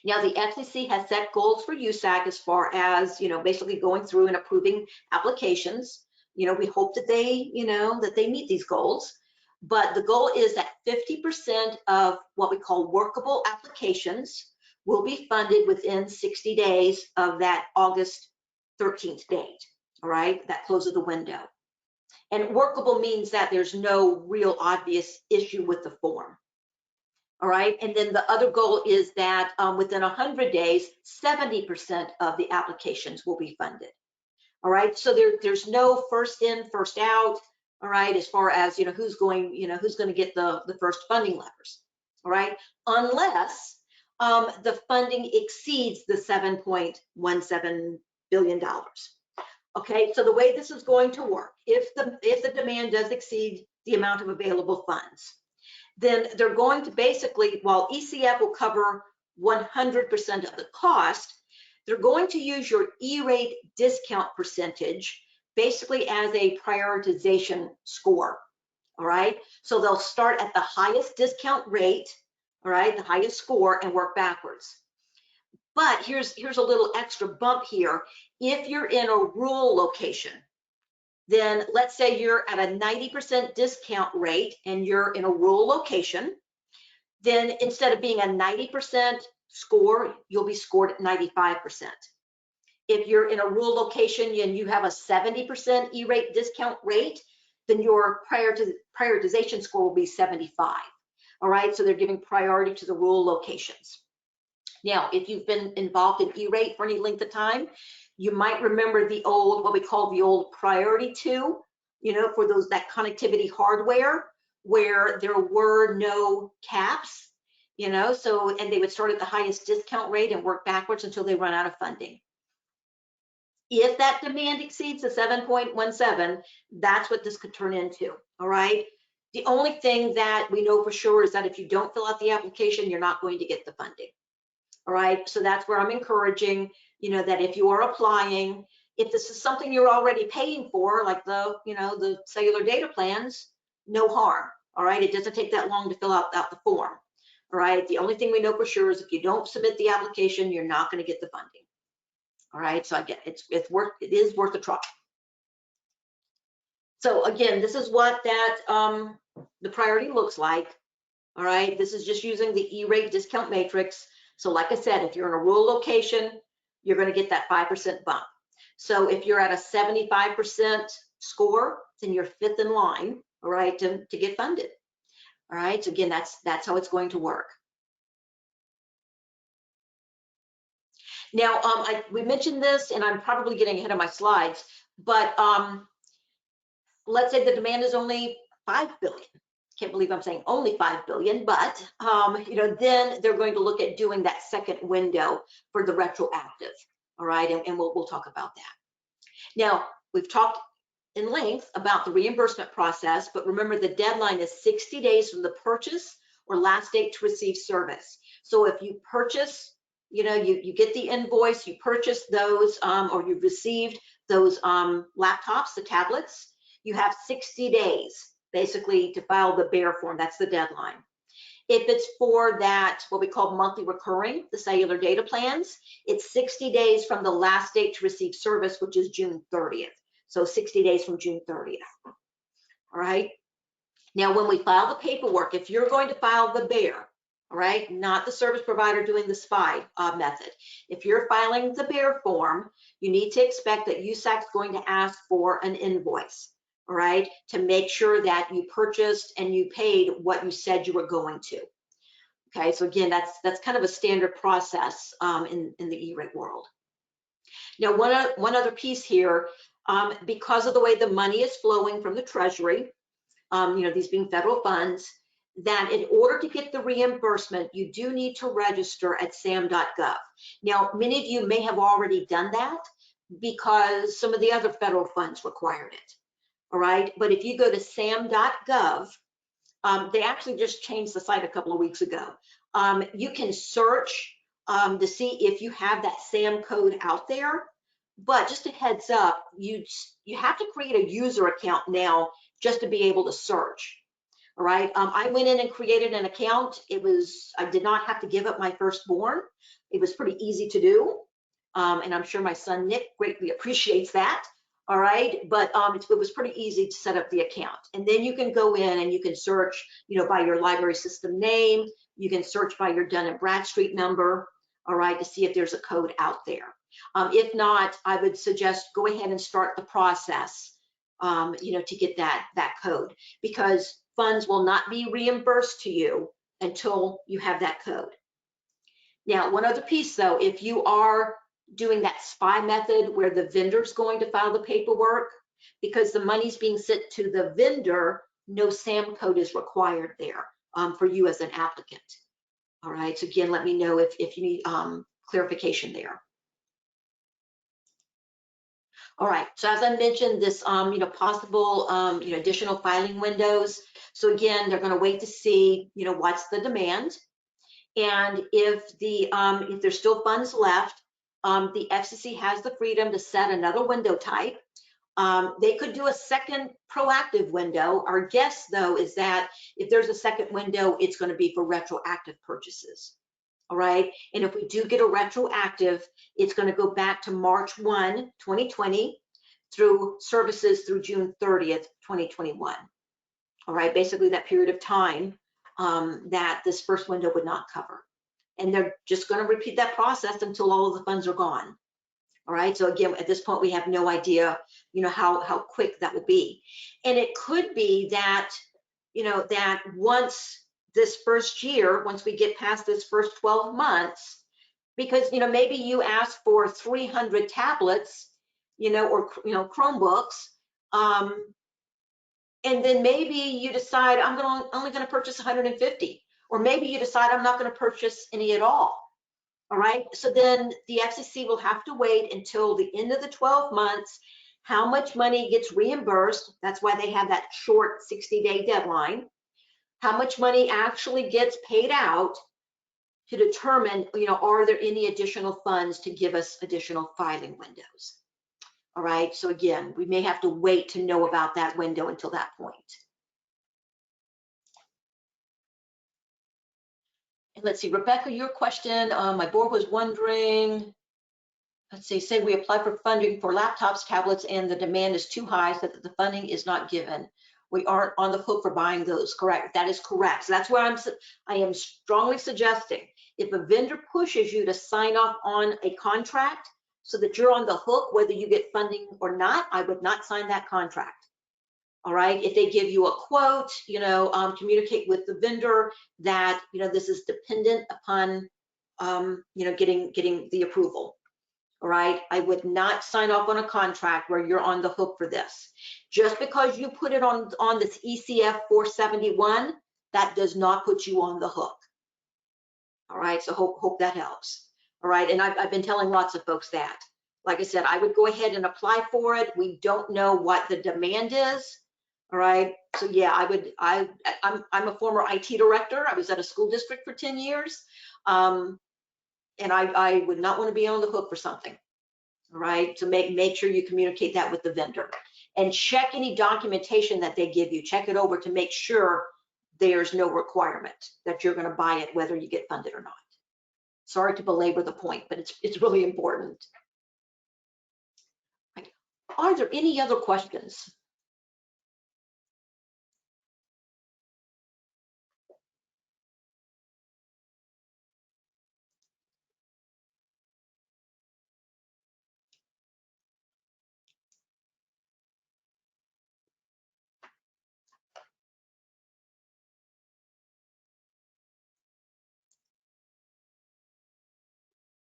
Now, the FCC has set goals for USAC as far as, basically going through and approving applications. We hope that they, that they meet these goals. but the goal is that 50% of what we call workable applications will be funded within 60 days of that August 13th date, all right? That closes the window. And workable means that there's no real obvious issue with the form, all right? And then the other goal is that within 100 days, 70% of the applications will be funded, all right? So there's no first in, first out, all right, as far as, who's going to get the first funding levers, all right? Unless the funding exceeds the $7.17 billion. Okay, so the way this is going to work, if the demand does exceed the amount of available funds, then they're going to basically, while ECF will cover 100% of the cost, they're going to use your E-rate discount percentage basically as a prioritization score, all right? So they'll start at the highest discount rate, all right, the highest score, and work backwards. But here's a little extra bump here. If you're in a rural location, then let's say you're at a 90% discount rate and you're in a rural location, then instead of being a 90% score, you'll be scored at 95%. If you're in a rural location and you have a 70% E-rate discount rate, then your prioritization score will be 75. All right, so they're giving priority to the rural locations. Now, if you've been involved in E-rate for any length of time, you might remember the old, what we call the old priority 2, for that connectivity hardware where there were no caps, so, and they would start at the highest discount rate and work backwards until they run out of funding. If that demand exceeds the 7.17, that's what this could turn into, all right? The only thing that we know for sure is that if you don't fill out the application, you're not going to get the funding, all right? So that's where I'm encouraging, that if you are applying, if this is something you're already paying for, like the cellular data plans, no harm, all right? It doesn't take that long to fill out the form, all right? The only thing we know for sure is if you don't submit the application, you're not going to get the funding. All right, so I get it is worth a try. So again, this is what that the priority looks like. All right, this is just using the E-rate discount matrix. So like I said, if you're in a rural location, you're going to get that 5% bump. So if you're at a 75% score, then you're 5th in line, all right, to get funded. All right, so again, that's how it's going to work. Now, we mentioned this, and I'm probably getting ahead of my slides, but let's say the demand is only 5 billion. Can't believe I'm saying only 5 billion, but then they're going to look at doing that second window for the retroactive. All right, and we'll talk about that. Now, we've talked in length about the reimbursement process, but remember the deadline is 60 days from the purchase or last date to receive service. So if you purchase, you get the invoice, you purchase those, or you've received those laptops, the tablets, you have 60 days basically to file the bear form. That's the deadline. If it's for that, what we call monthly recurring, the cellular data plans, it's 60 days from the last date to receive service, which is June 30th. So 60 days from June 30th. All right. Now, when we file the paperwork, if you're going to file the bear, all right, not the service provider doing the SPI method. If you're filing the bear form, you need to expect that USAC is going to ask for an invoice, all right, to make sure that you purchased and you paid what you said you were going to. Okay, so again, that's kind of a standard process in the E-rate world. Now, one other piece here, because of the way the money is flowing from the Treasury, these being federal funds, that in order to get the reimbursement, you do need to register at sam.gov. Now, many of you may have already done that because some of the other federal funds required it, all right? But if you go to sam.gov, they actually just changed the site a couple of weeks ago. You can search to see if you have that SAM code out there, but just a heads up, you have to create a user account now just to be able to search. All right, I went in and created an account. I did not have to give up my firstborn. It was pretty easy to do. And I'm sure my son, Nick, greatly appreciates that. All right, but it was pretty easy to set up the account. And then you can go in and you can search, by your library system name. You can search by your Dun & Bradstreet number, all right, to see if there's a code out there. If not, I would suggest go ahead and start the process, to get that code, because funds will not be reimbursed to you until you have that code. Now, one other piece though, if you are doing that SPI method where the vendor's going to file the paperwork, because the money's being sent to the vendor, no SAM code is required there for you as an applicant. All right, so again, let me know if you need clarification there. All right, so as I mentioned, this possible additional filing windows. So again, they're going to wait to see what's the demand, and if there's still funds left, the FCC has the freedom to set another window type. They could do a second proactive window. Our guess though is that if there's a second window, it's going to be for retroactive purchases. All right, and if we do get a retroactive, it's going to go back to March 1, 2020 through services through June 30th, 2021. All right, basically that period of time that this first window would not cover. And they're just going to repeat that process until all of the funds are gone. All right, so again, at this point, we have no idea, how quick that will be. And it could be that, that once this first year, once we get past this first 12 months, because, maybe you ask for 300 tablets, or, Chromebooks, and then maybe you decide I'm only going to purchase 150, or maybe you decide I'm not going to purchase any at all. All right, so then the FCC will have to wait until the end of the 12 months, how much money gets reimbursed. That's why they have that short 60-day deadline. How much money actually gets paid out to determine, are there any additional funds to give us additional filing windows? All right, so again, we may have to wait to know about that window until that point. And let's see, Rebecca, your question, my board was wondering, let's see, say we apply for funding for laptops, tablets, and the demand is too high so that the funding is not given. We aren't on the hook for buying those, correct? That is correct. So that's where I am strongly suggesting, if a vendor pushes you to sign off on a contract so that you're on the hook, whether you get funding or not, I would not sign that contract. All right, if they give you a quote, communicate with the vendor that, this is dependent upon, getting the approval. All right, I would not sign off on a contract where you're on the hook for this. Just because you put it on this ECF 471, that does not put you on the hook. All right, so hope that helps. All right, and I've been telling lots of folks that. Like I said, I would go ahead and apply for it. We don't know what the demand is. All right, so yeah, I'm a former IT director. I was at a school district for 10 years. And I would not want to be on the hook for something. All right, so make sure you communicate that with the vendor and check any documentation that they give you. Check it over to make sure there's no requirement that you're going to buy it, whether you get funded or not. Sorry to belabor the point, but it's really important. Are there any other questions?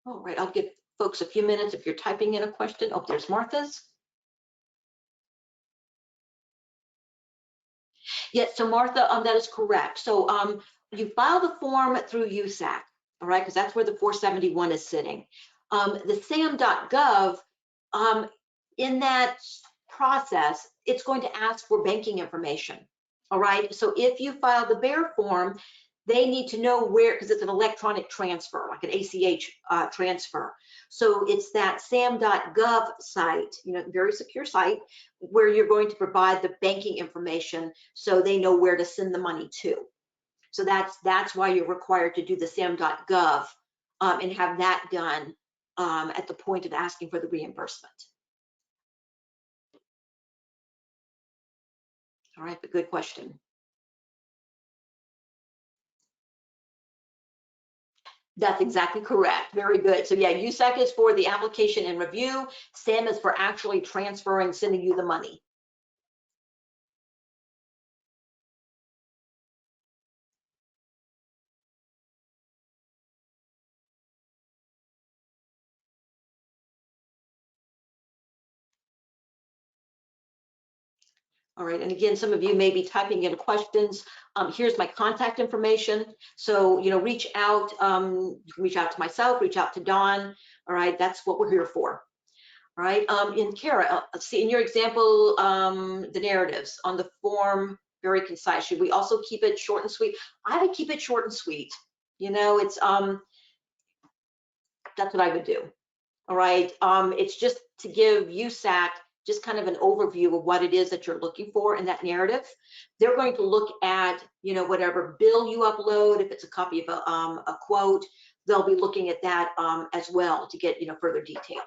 All right, I'll give folks a few minutes if you're typing in a question. Oh, there's Martha's. Yes, so Martha, that is correct. So you file the form through USAC, all right, because that's where the 471 is sitting. The SAM.gov, in that process, it's going to ask for banking information, all right? So if you file the BEAR form, they need to know where, because it's an electronic transfer, like an ACH transfer. So it's that SAM.gov site, very secure site, where you're going to provide the banking information so they know where to send the money to. So that's why you're required to do the SAM.gov and have that done at the point of asking for the reimbursement. All right, but good question. That's exactly correct. Very good. So yeah, USEC is for the application and review. SAM is for actually transferring, sending you the money. All right, and again, some of you may be typing in questions. Here's my contact information. So, you know, reach out. You can reach out to myself, reach out to Dawn. All right, that's what we're here for. All right, in Kara, see in your example, the narratives on the form, very concise. Should we also keep it short and sweet? I would keep it short and sweet. You know, it's that's what I would do. All right, it's just to give USAC just kind of an overview of what it is that you're looking for in that narrative. They're going to look at, you know, whatever bill you upload, if it's a copy of a quote, they'll be looking at that as well to get, you know, further detail.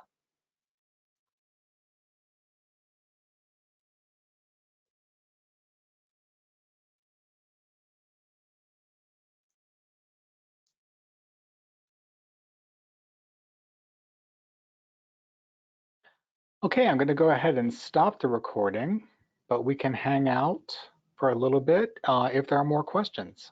Okay, I'm going to go ahead and stop the recording, but we can hang out for a little bit if there are more questions.